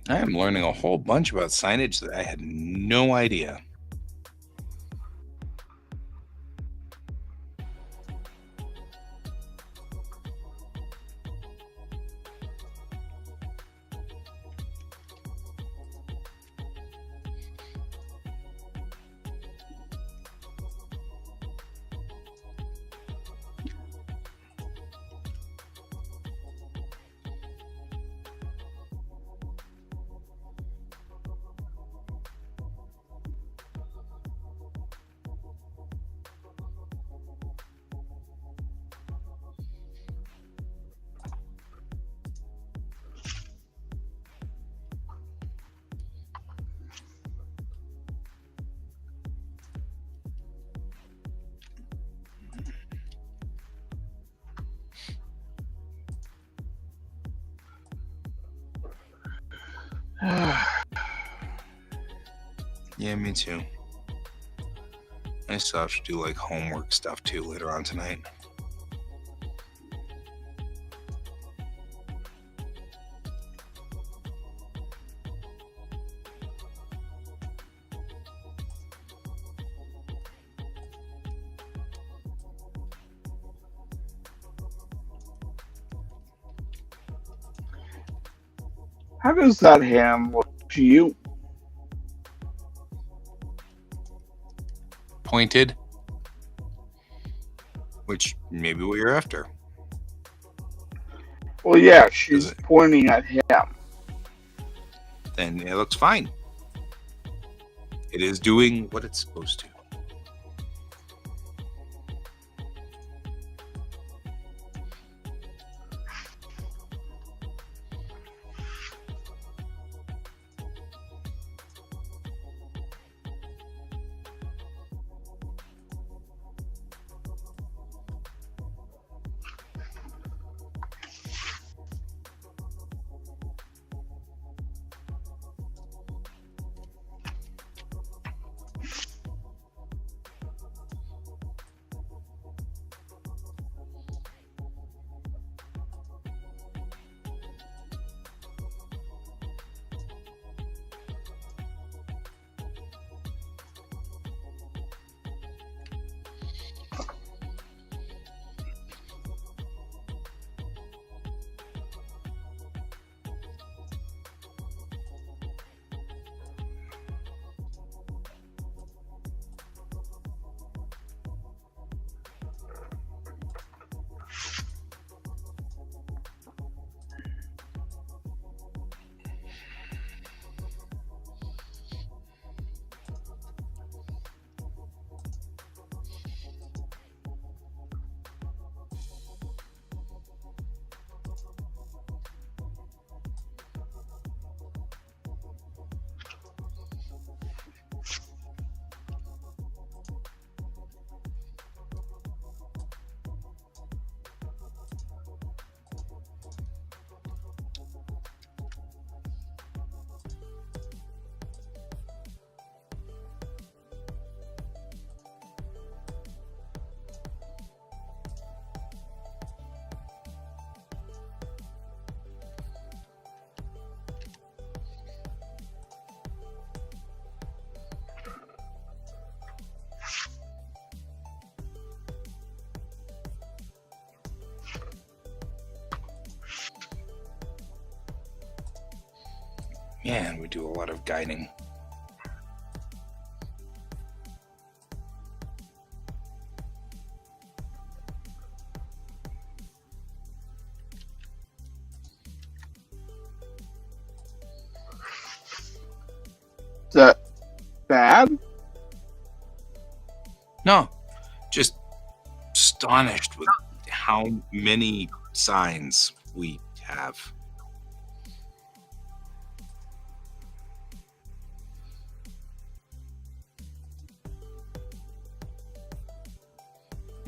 I am learning a whole bunch about signage that I had no idea. Yeah, me too. I still have to do like homework stuff too later on tonight. How does that ham look to you? Pointed, which maybe what you're after. Well, yeah, Does she's it? pointing at him. Then it looks fine. It is doing what it's supposed to. Man, we do a lot of guiding. Is that bad? No, just astonished with how many signs we have.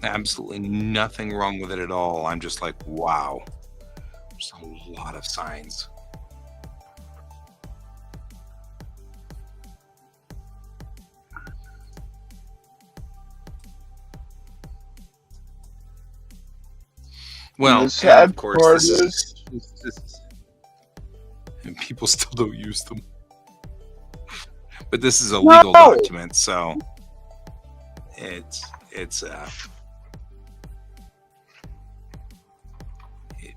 Absolutely nothing wrong with it at all. I'm just like, wow, there's a lot of signs. Well, the and sad of course, part this is and people still don't use them. But this is a legal document, so it's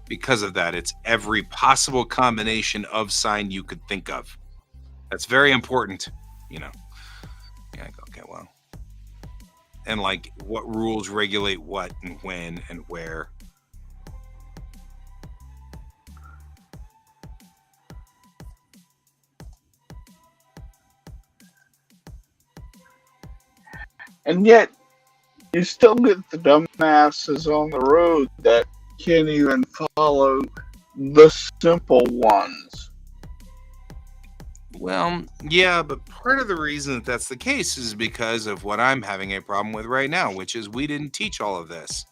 because of that, it's every possible combination of sign you could think of. That's very important, you know. Yeah, okay, well. And like what rules regulate what and when and where. And yet, you still get the dumbasses on the road that can't even follow the simple ones. Well, yeah, but part of the reason that that's the case is because of what I'm having a problem with right now, which is we didn't teach all of this.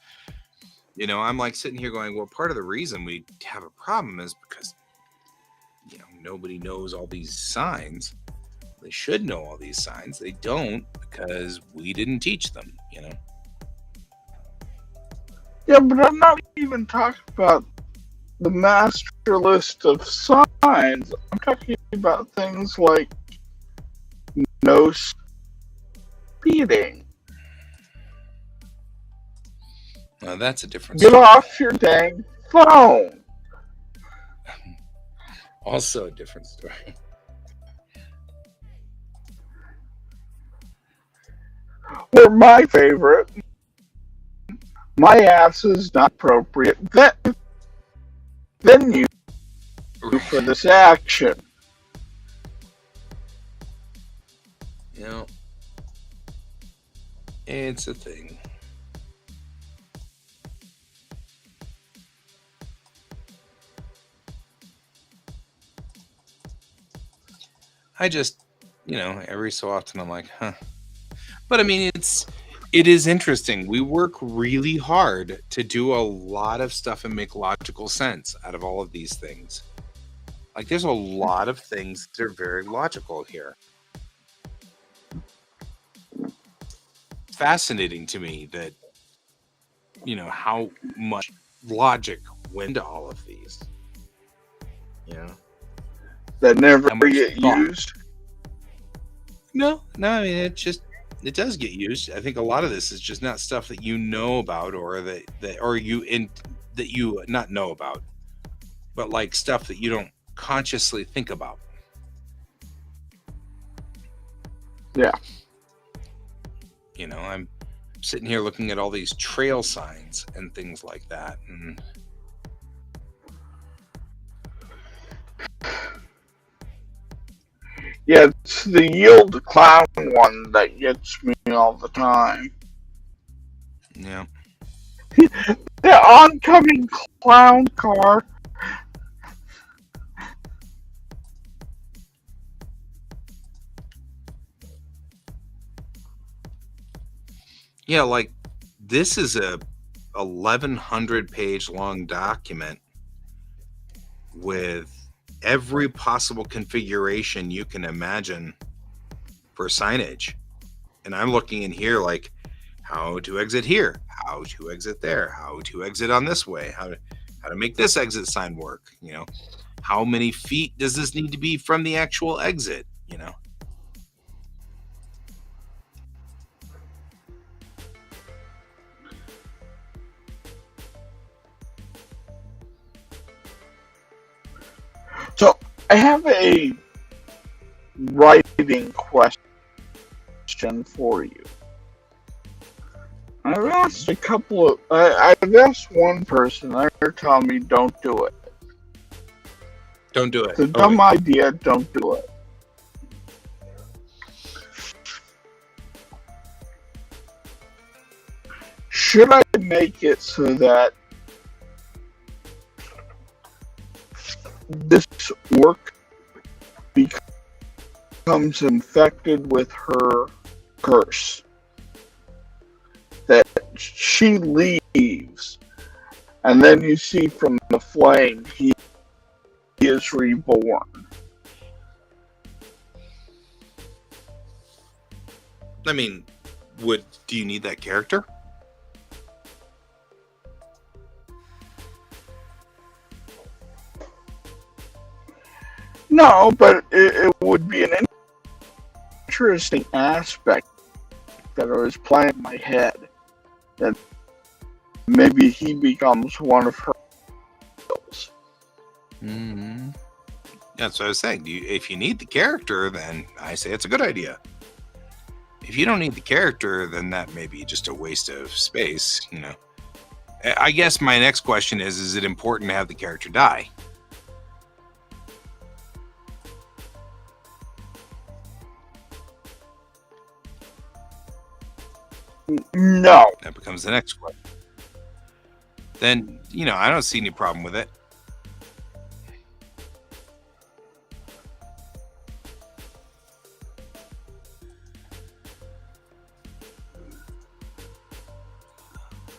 You know, I'm like sitting here going, well, part of the reason we have a problem is because nobody knows all these signs. They should know all these signs. They don't because we didn't teach them. Yeah, but I'm not even talking about the master list of signs. I'm talking about things like no speeding. Well, that's a different Get story. off your dang phone. Also a different story. Or my favorite, my ass is not appropriate venue for this action. It's a thing. I just, every so often I'm like, huh. But I mean, it is interesting. We work really hard to do a lot of stuff and make logical sense out of all of these things. Like, there's a lot of things that are very logical here. It's fascinating to me that, how much logic went into all of these. That never get used. No, I mean, it does get used. I think a lot of this is just not stuff that you know about, or that you not know about, but like stuff that you don't consciously think about. Yeah. I'm sitting here looking at all these trail signs and things like that, and yeah, it's the yield clown one that gets me all the time. yeah. The oncoming clown car. Yeah, like this is a 1,100 page long document with every possible configuration you can imagine for signage. And I'm looking in here like how to exit here, how to exit there, how to exit on this way, how to make this exit sign work, how many feet does this need to be from the actual exit, So I have a writing question for you. I've asked I've asked one person, they're telling me don't do it. Don't do it. It's a dumb idea, don't do it. Should I make it so that this work becomes infected with her curse? That she leaves, and then you see from the flame he is reborn. I mean, do you need that character? No, but it would be an interesting aspect that I was playing in my head. That maybe he becomes one of her. Mm-hmm. That's what I was saying. If you need the character, then I say it's a good idea. If you don't need the character, then that may be just a waste of space, I guess my next question is it important to have the character die? No. That becomes the next question. Then, I don't see any problem with it.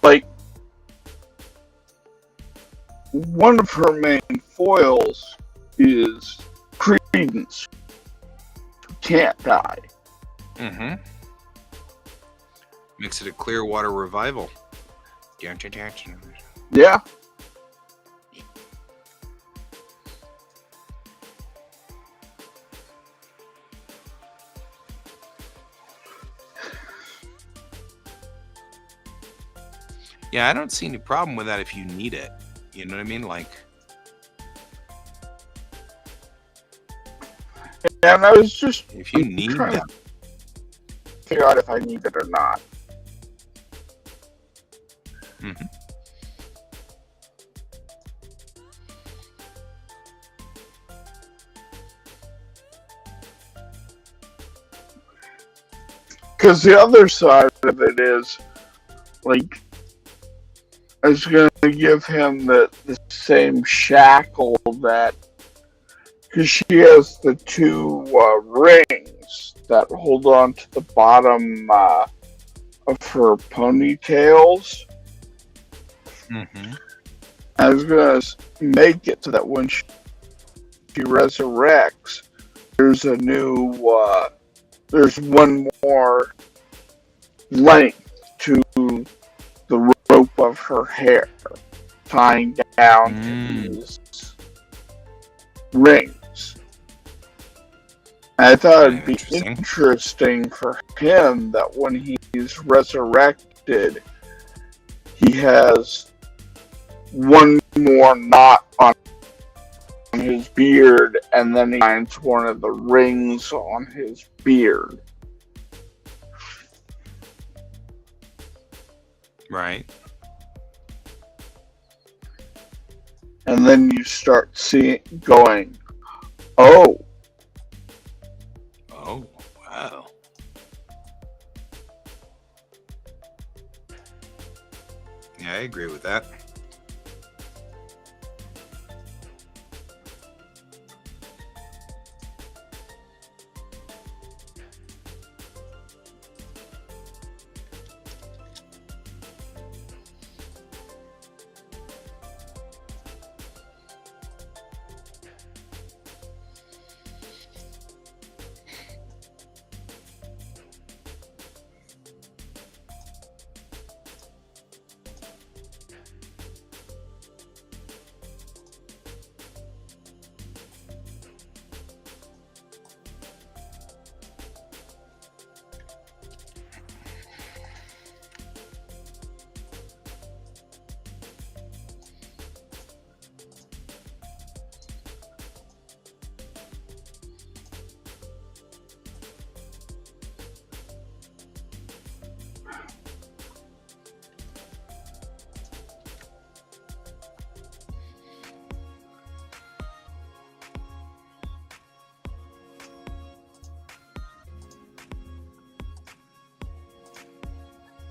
Like, one of her main foils is Credence, who can't die. Mm-hmm. Makes it a Clearwater revival. Yeah. Yeah, I don't see any problem with that if you need it. You know what I mean? Like, And I was just if you need trying that. to figure out if I need it or not. Mm-hmm. Because the other side of it is, like, I was going to give him the same shackle that, because she has the two rings that hold on to the bottom of her ponytails. Mm-hmm. I was going to make it so that when she resurrects, there's a new, there's one more length to the rope of her hair, tying down to these rings. I thought it'd be interesting for him that when he's resurrected, he has one more knot on his beard, and then he finds one of the rings on his beard. Right. And then you start seeing, going, oh. Oh, wow. Yeah, I agree with that.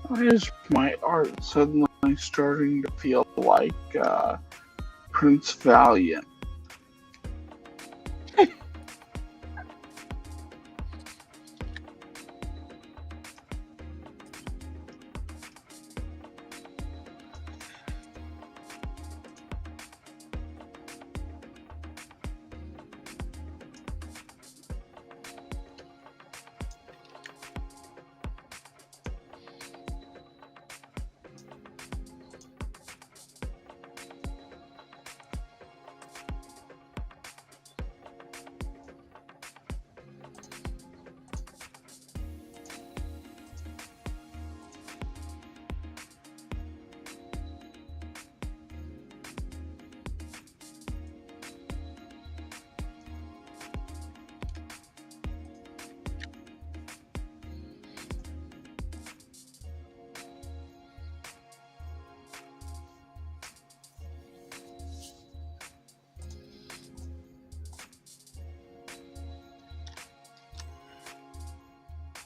Why is my art suddenly starting to feel like Prince Valiant?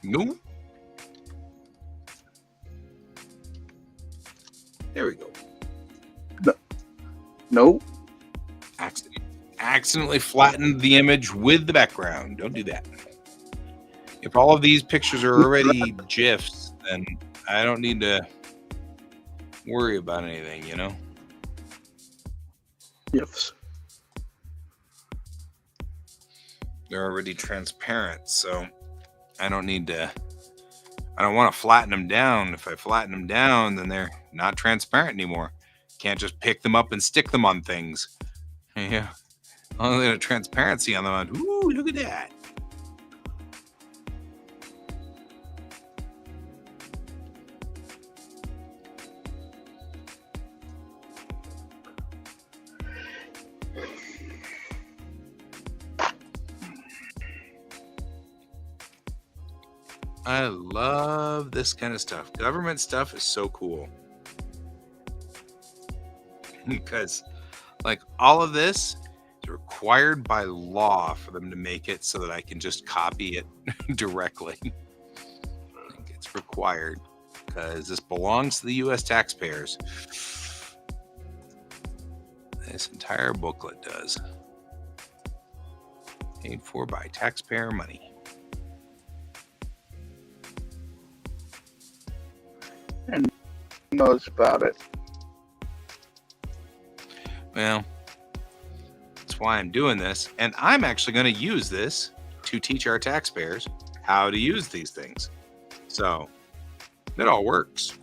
No. There we go. Nope. Accidentally flattened the image with the background. Don't do that. If all of these pictures are already GIFs, then I don't need to worry about anything, you know? GIFs. They're already transparent, so I don't need to. I don't want to flatten them down. If I flatten them down, then they're not transparent anymore. Can't just pick them up and stick them on things. Yeah, only the transparency on them. Ooh, look at that. I love this kind of stuff. Government stuff is so cool. Because, like, all of this is required by law for them to make it so that I can just copy it directly. I think it's required because this belongs to the U.S. taxpayers. This entire booklet does. Paid for by taxpayer money. And knows about it. Well, that's why I'm doing this. And I'm actually going to use this to teach our taxpayers how to use these things. So it all works.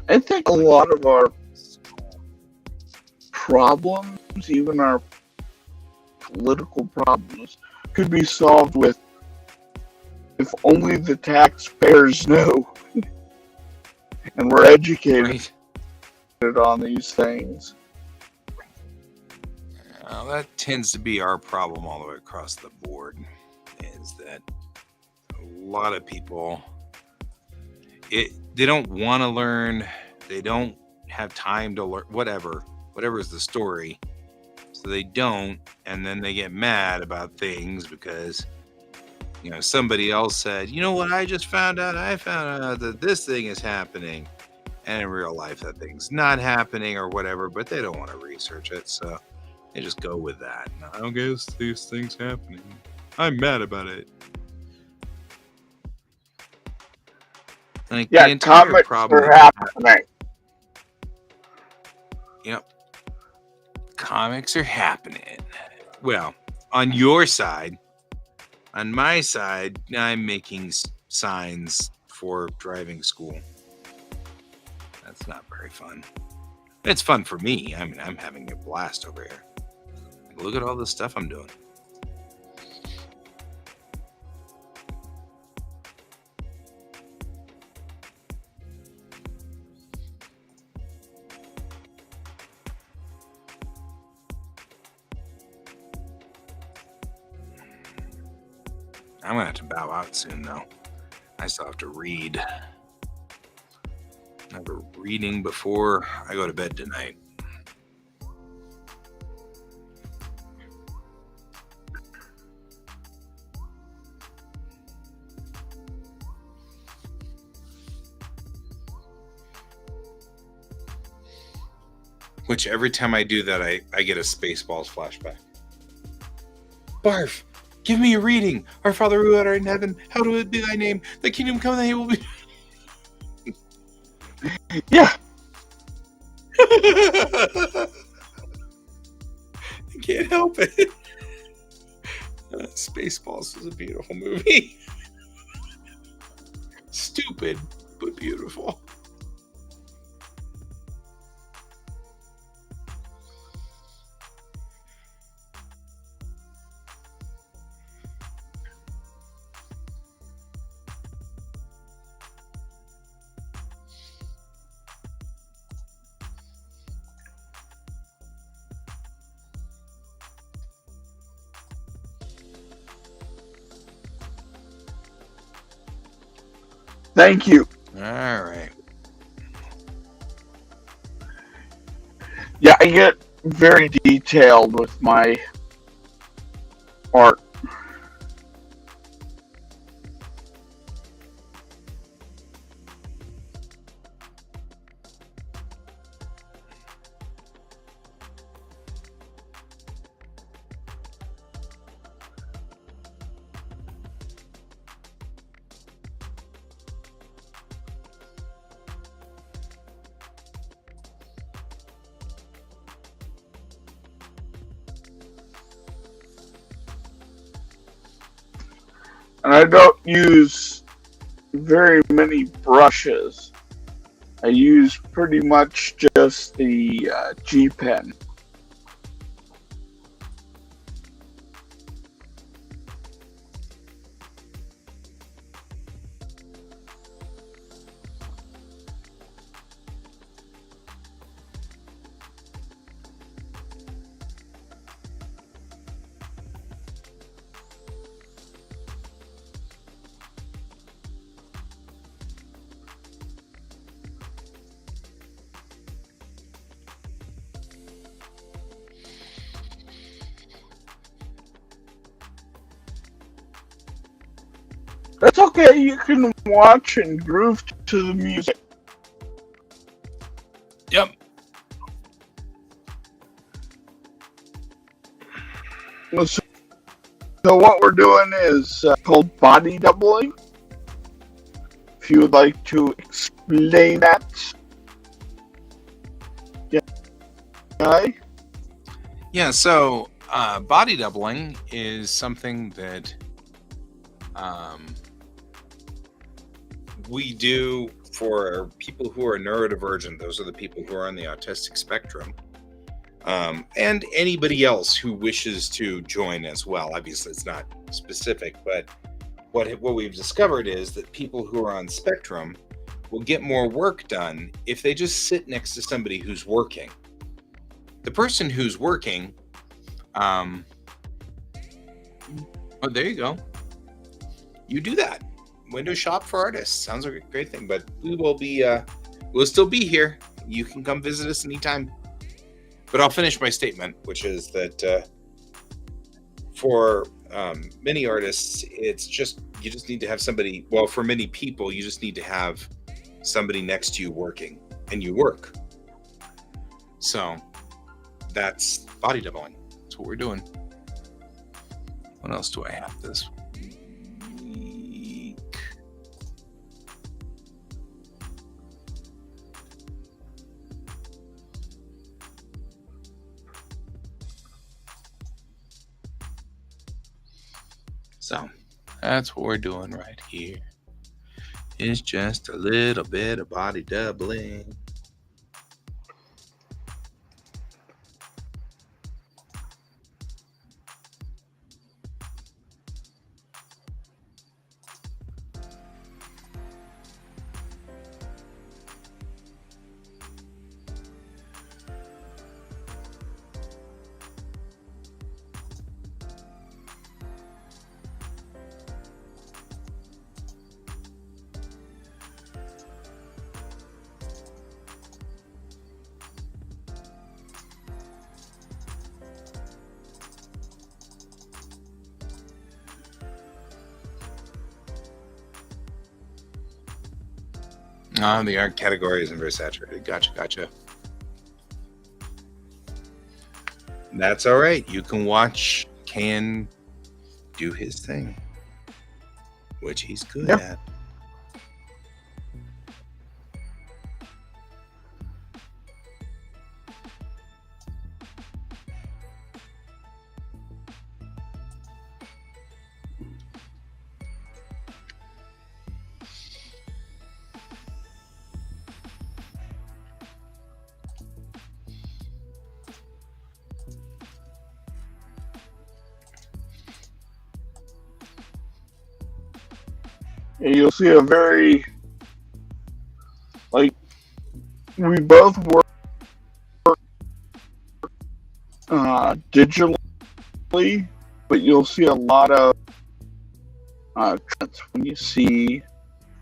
I think a lot of our problems, even our political problems, could be solved with if only the taxpayers know and we're educated on these things. Well, that tends to be our problem all the way across the board, is that a lot of people, they don't want to learn, they don't have time to learn, whatever is the story. So they don't, and then they get mad about things because, you know, somebody else said, you know what, I found out that this thing is happening. And in real life, that thing's not happening or whatever, but they don't want to research it. So they just go with that. I don't guess these things happening. I'm mad about it. Like, yeah, comics are happening. Yep. Comics are happening. Well, on your side. On my side, I'm making signs for driving school. That's not very fun. It's fun for me. I mean, I'm having a blast over here. Like, look at all the stuff I'm doing. I'm gonna have to bow out soon, though. I still have to read. I have a reading before I go to bed tonight. Which every time I do that, I get a Spaceballs flashback. Barf! Give me a reading. Our Father who art in heaven, hallowed be thy name. Thy kingdom come, thy will be. Yeah. I can't help it. Spaceballs is a beautiful movie. Stupid, but beautiful. Thank you. All right. Yeah, I get very detailed with my art. And I don't use very many brushes. I use pretty much just the G pen. That's okay, you can watch and groove to the music. Yep. So what we're doing is called body doubling. If you would like to explain that, okay? Yeah, so body doubling is something that we do for people who are neurodivergent. Those are the people who are on the autistic spectrum. And anybody else who wishes to join as well. Obviously, it's not specific, but what we've discovered is that people who are on spectrum will get more work done if they just sit next to somebody who's working. The person who's working, oh, there you go. You do that. Window shop for artists sounds like a great thing. But we will be, we'll still be here. You can come visit us anytime. But I'll finish my statement, which is that for many artists, it's just you just need to have somebody. Well, for many people, you just need to have somebody next to you working, and you work. So that's body doubling. That's what we're doing. What else do I have this week? So that's what we're doing right here. It's just a little bit of body doubling. The art category isn't very saturated. Gotcha. That's all right. You can watch Can do his thing, which he's good at. And you'll see a very, like, we both work digitally, but you'll see a lot of when you see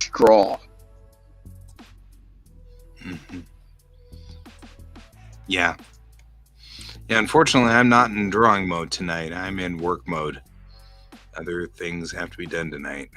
straw. Mm-hmm. Yeah. Unfortunately, I'm not in drawing mode tonight. I'm in work mode. Other things have to be done tonight.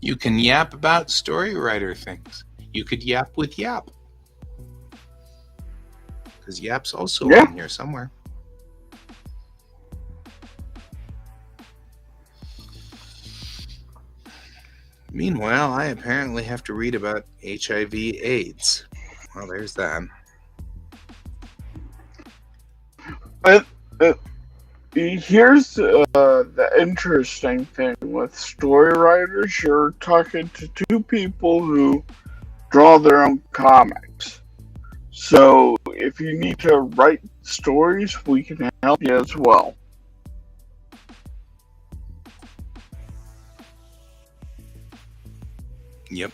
You can yap about story writer things. You could yap with Yap. Because Yap's also on here somewhere. Meanwhile, I apparently have to read about HIV/AIDS. Well, there's that. Here's the interesting thing with story writers. You're talking to two people who draw their own comics. So if you need to write stories, we can help you as well. Yep.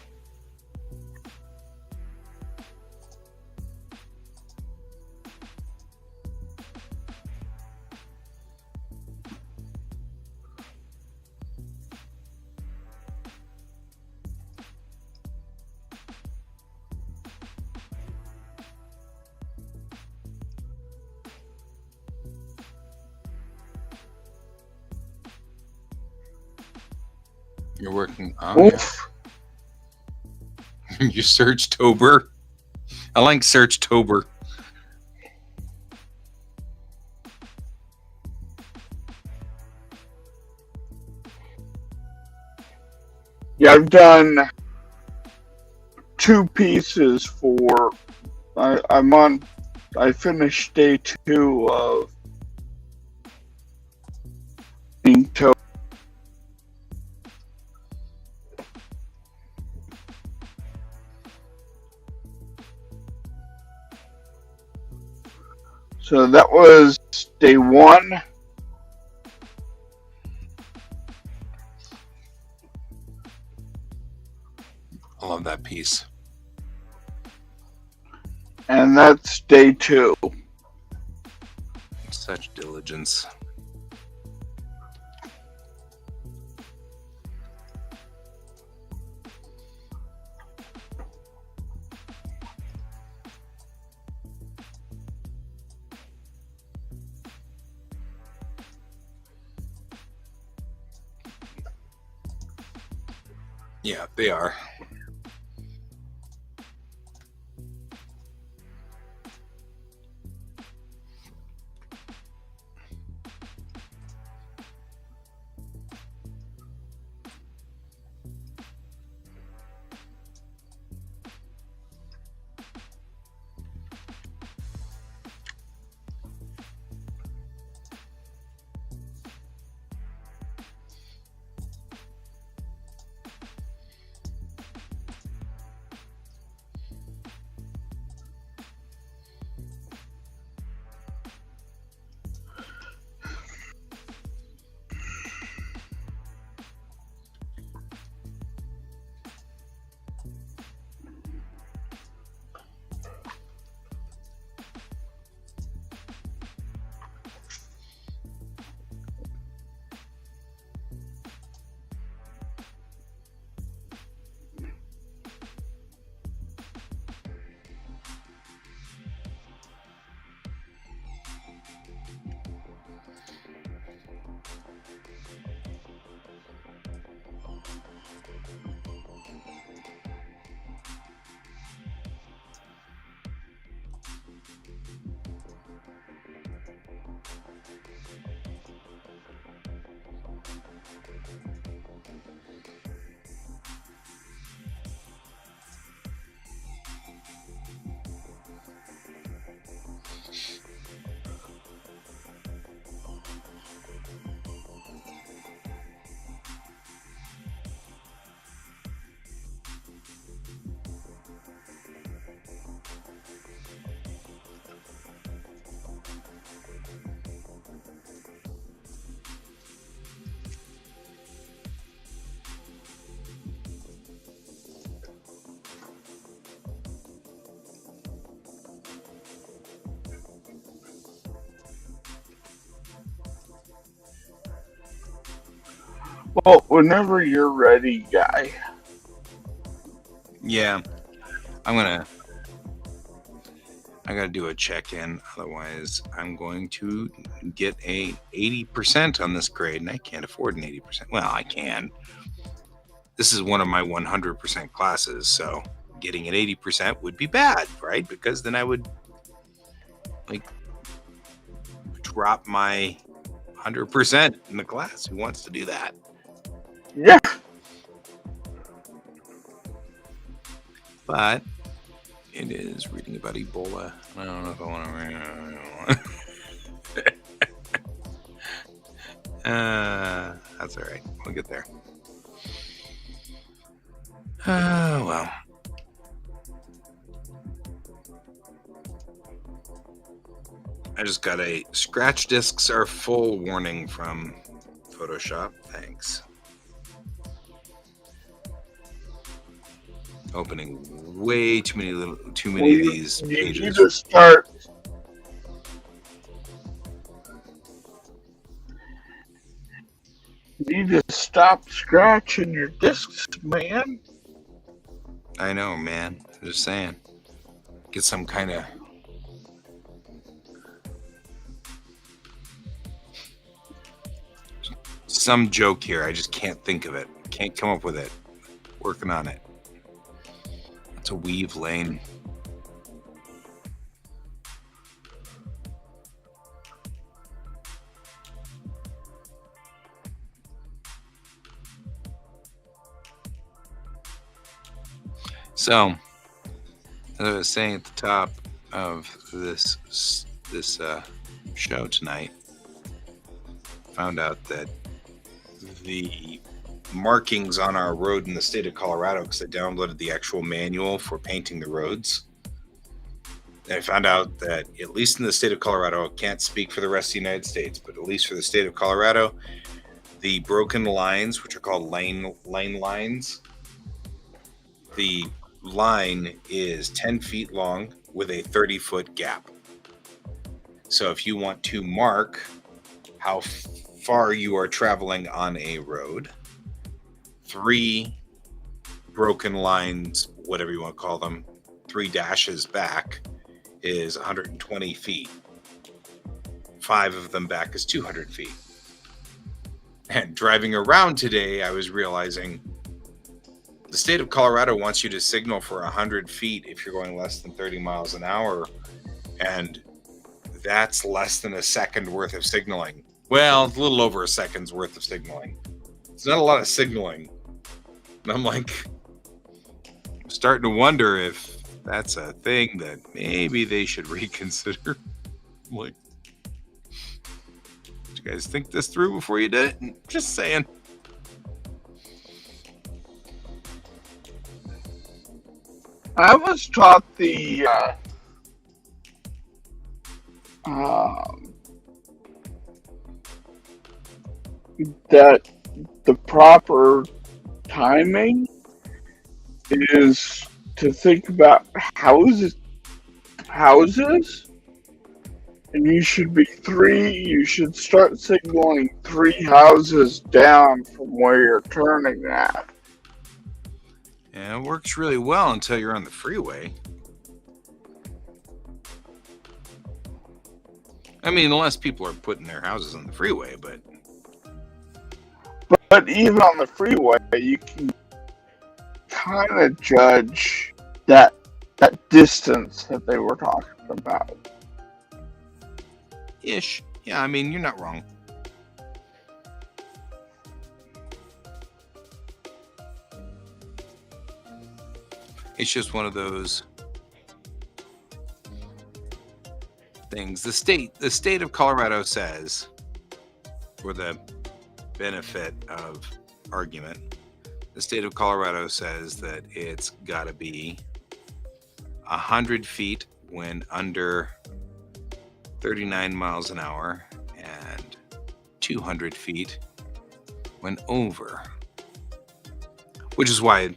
You're working on it. You Searchtober. I like Searchtober. Yeah, I've done 2 pieces for. I finished day 2 of Inktober. So that was day 1. I love that piece. And that's day 2. Such diligence. Yeah, they are. Well, whenever you're ready, Guy. Yeah, I gotta do a check-in, otherwise I'm going to get a 80% on this grade, and I can't afford an 80%. Well, I can. this is one of my 100% classes, so getting an 80% would be bad, right? Because then I would like drop my 100% in the class. Who wants to do that? Yeah. But it is reading about Ebola. I don't know if I want to read. That's all right. We'll get there. Well. I just got a scratch discs are full warning from Photoshop. Thanks. Opening way too many of these pages. You need to start. You need to stop scratching your discs, man. I know, man. I'm just saying. Get some kind of some joke here. I just can't think of it. Can't come up with it. Working on it. That's a weave lane. So, as I was saying at the top of this show tonight, found out that the markings on our road in the state of Colorado, because I downloaded the actual manual for painting the roads, and I found out that at least in the state of Colorado, I can't speak for the rest of the United States, but at least for the state of Colorado, the broken lines, which are called lane lines, the line is 10 feet long with a 30-foot gap. So if you want to mark how far you are traveling on a road, 3 broken lines, whatever you want to call them, 3 dashes back is 120 feet. 5 of them back is 200 feet. And driving around today, I was realizing the state of Colorado wants you to signal for 100 feet if you're going less than 30 miles an hour. And that's less than a second worth of signaling. Well, it's a little over a second's worth of signaling. It's not a lot of signaling. And I'm like, starting to wonder if that's a thing that maybe they should reconsider. Like, did you guys think this through before you did it? Just saying. I was taught the that the proper timing is to think about houses, and you should start signaling 3 houses down from where you're turning at. Yeah, it works really well until you're on the freeway. I mean, unless people are putting their houses on the freeway, but even on the freeway, you can kind of judge that distance that they were talking about. Ish. Yeah, I mean, you're not wrong. It's just one of those things. The state of Colorado says, for the benefit of argument, the state of Colorado says that it's got to be 100 feet when under 39 miles an hour and 200 feet when over. Which is why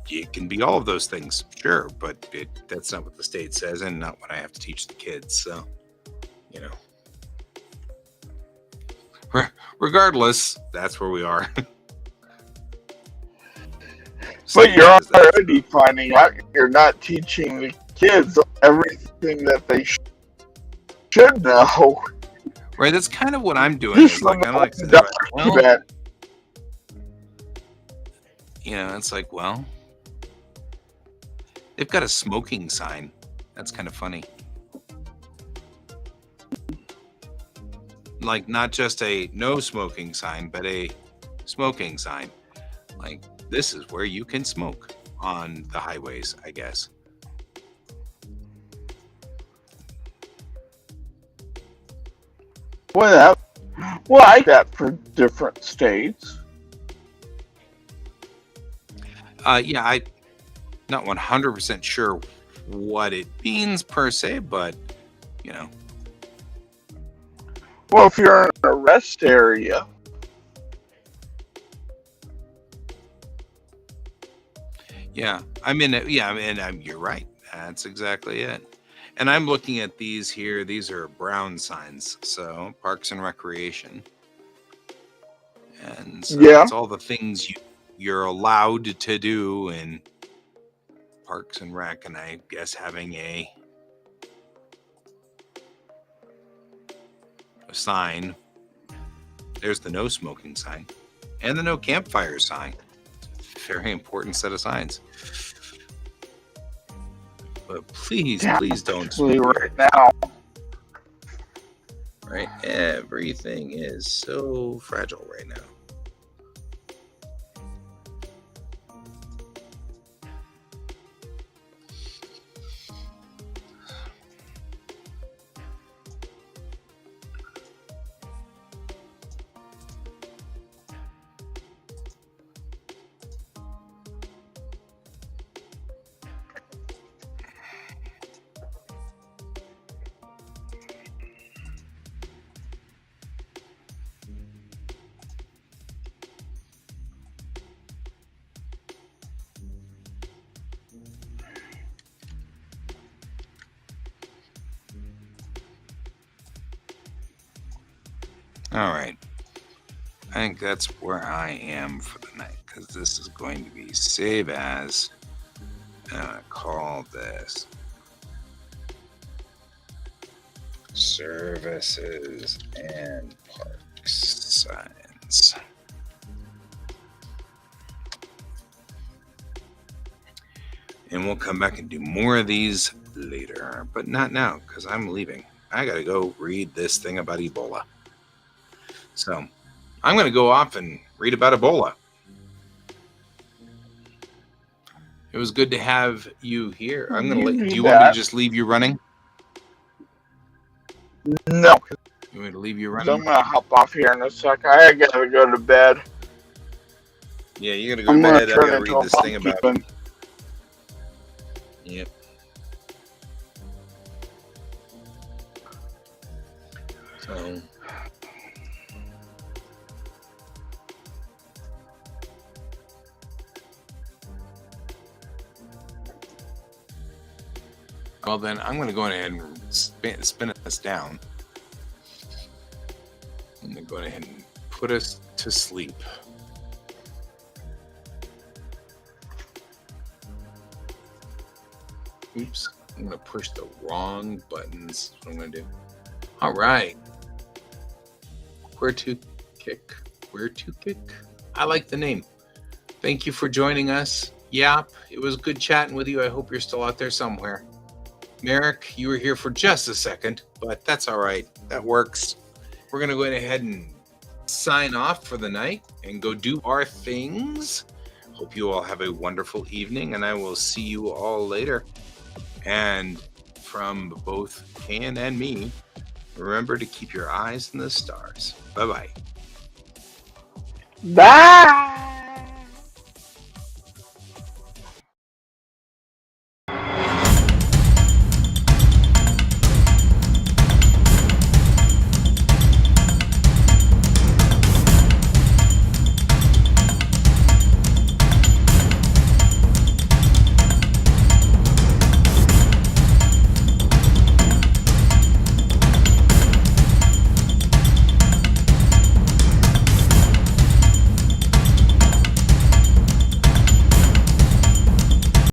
it can be all of those things, sure, but that's not what the state says and not what I have to teach the kids. So, you know, regardless, that's where we are. But you're already finding out you're not teaching the kids everything that they should know. Right, that's kind of what I'm doing. It's like, I like to well, it's like, well, they've got a smoking sign. That's kind of funny. Like, not just a no smoking sign, but a smoking sign. Like, this is where you can smoke on the highways, I guess. Well, I like that for different states. Yeah, I'm not 100% sure what it means per se, but, Well, if you're in a rest area, yeah, you're right. That's exactly it. And I'm looking at these here. These are brown signs. So Parks and Recreation. And so yeah, it's all the things you're allowed to do in Parks and Rec. And I guess having a sign. There's the no smoking sign and the no campfire sign. Very important set of signs. But please don't smoke. Right now. Right? Everything is so fragile right now. All right. I think that's where I am for the night, because this is going to be save as. Call this services and parks signs. And we'll come back and do more of these later, but not now, because I'm leaving. I got to go read this thing about Ebola. So I'm going to go off and read about Ebola. It was good to have you here. I'm going to let. Do you want me to just leave you running? No. You want me to leave you running? So I'm going to hop off here in a sec. I got to go to bed. Yeah, you got to go to bed. I got to read this thing about. Yep. So. Well, then I'm going to go ahead and spin us down. I'm going to go ahead and put us to sleep. Oops, I'm going to push the wrong buttons. That's what I'm going to do. All right. Where to kick? I like the name. Thank you for joining us. Yep, it was good chatting with you. I hope you're still out there somewhere. Merrick, you were here for just a second, but that's all right. That works. We're going to go ahead and sign off for the night and go do our things. Hope you all have a wonderful evening, and I will see you all later. And from both Ken and me, remember to keep your eyes on the stars. Bye-bye. Bye.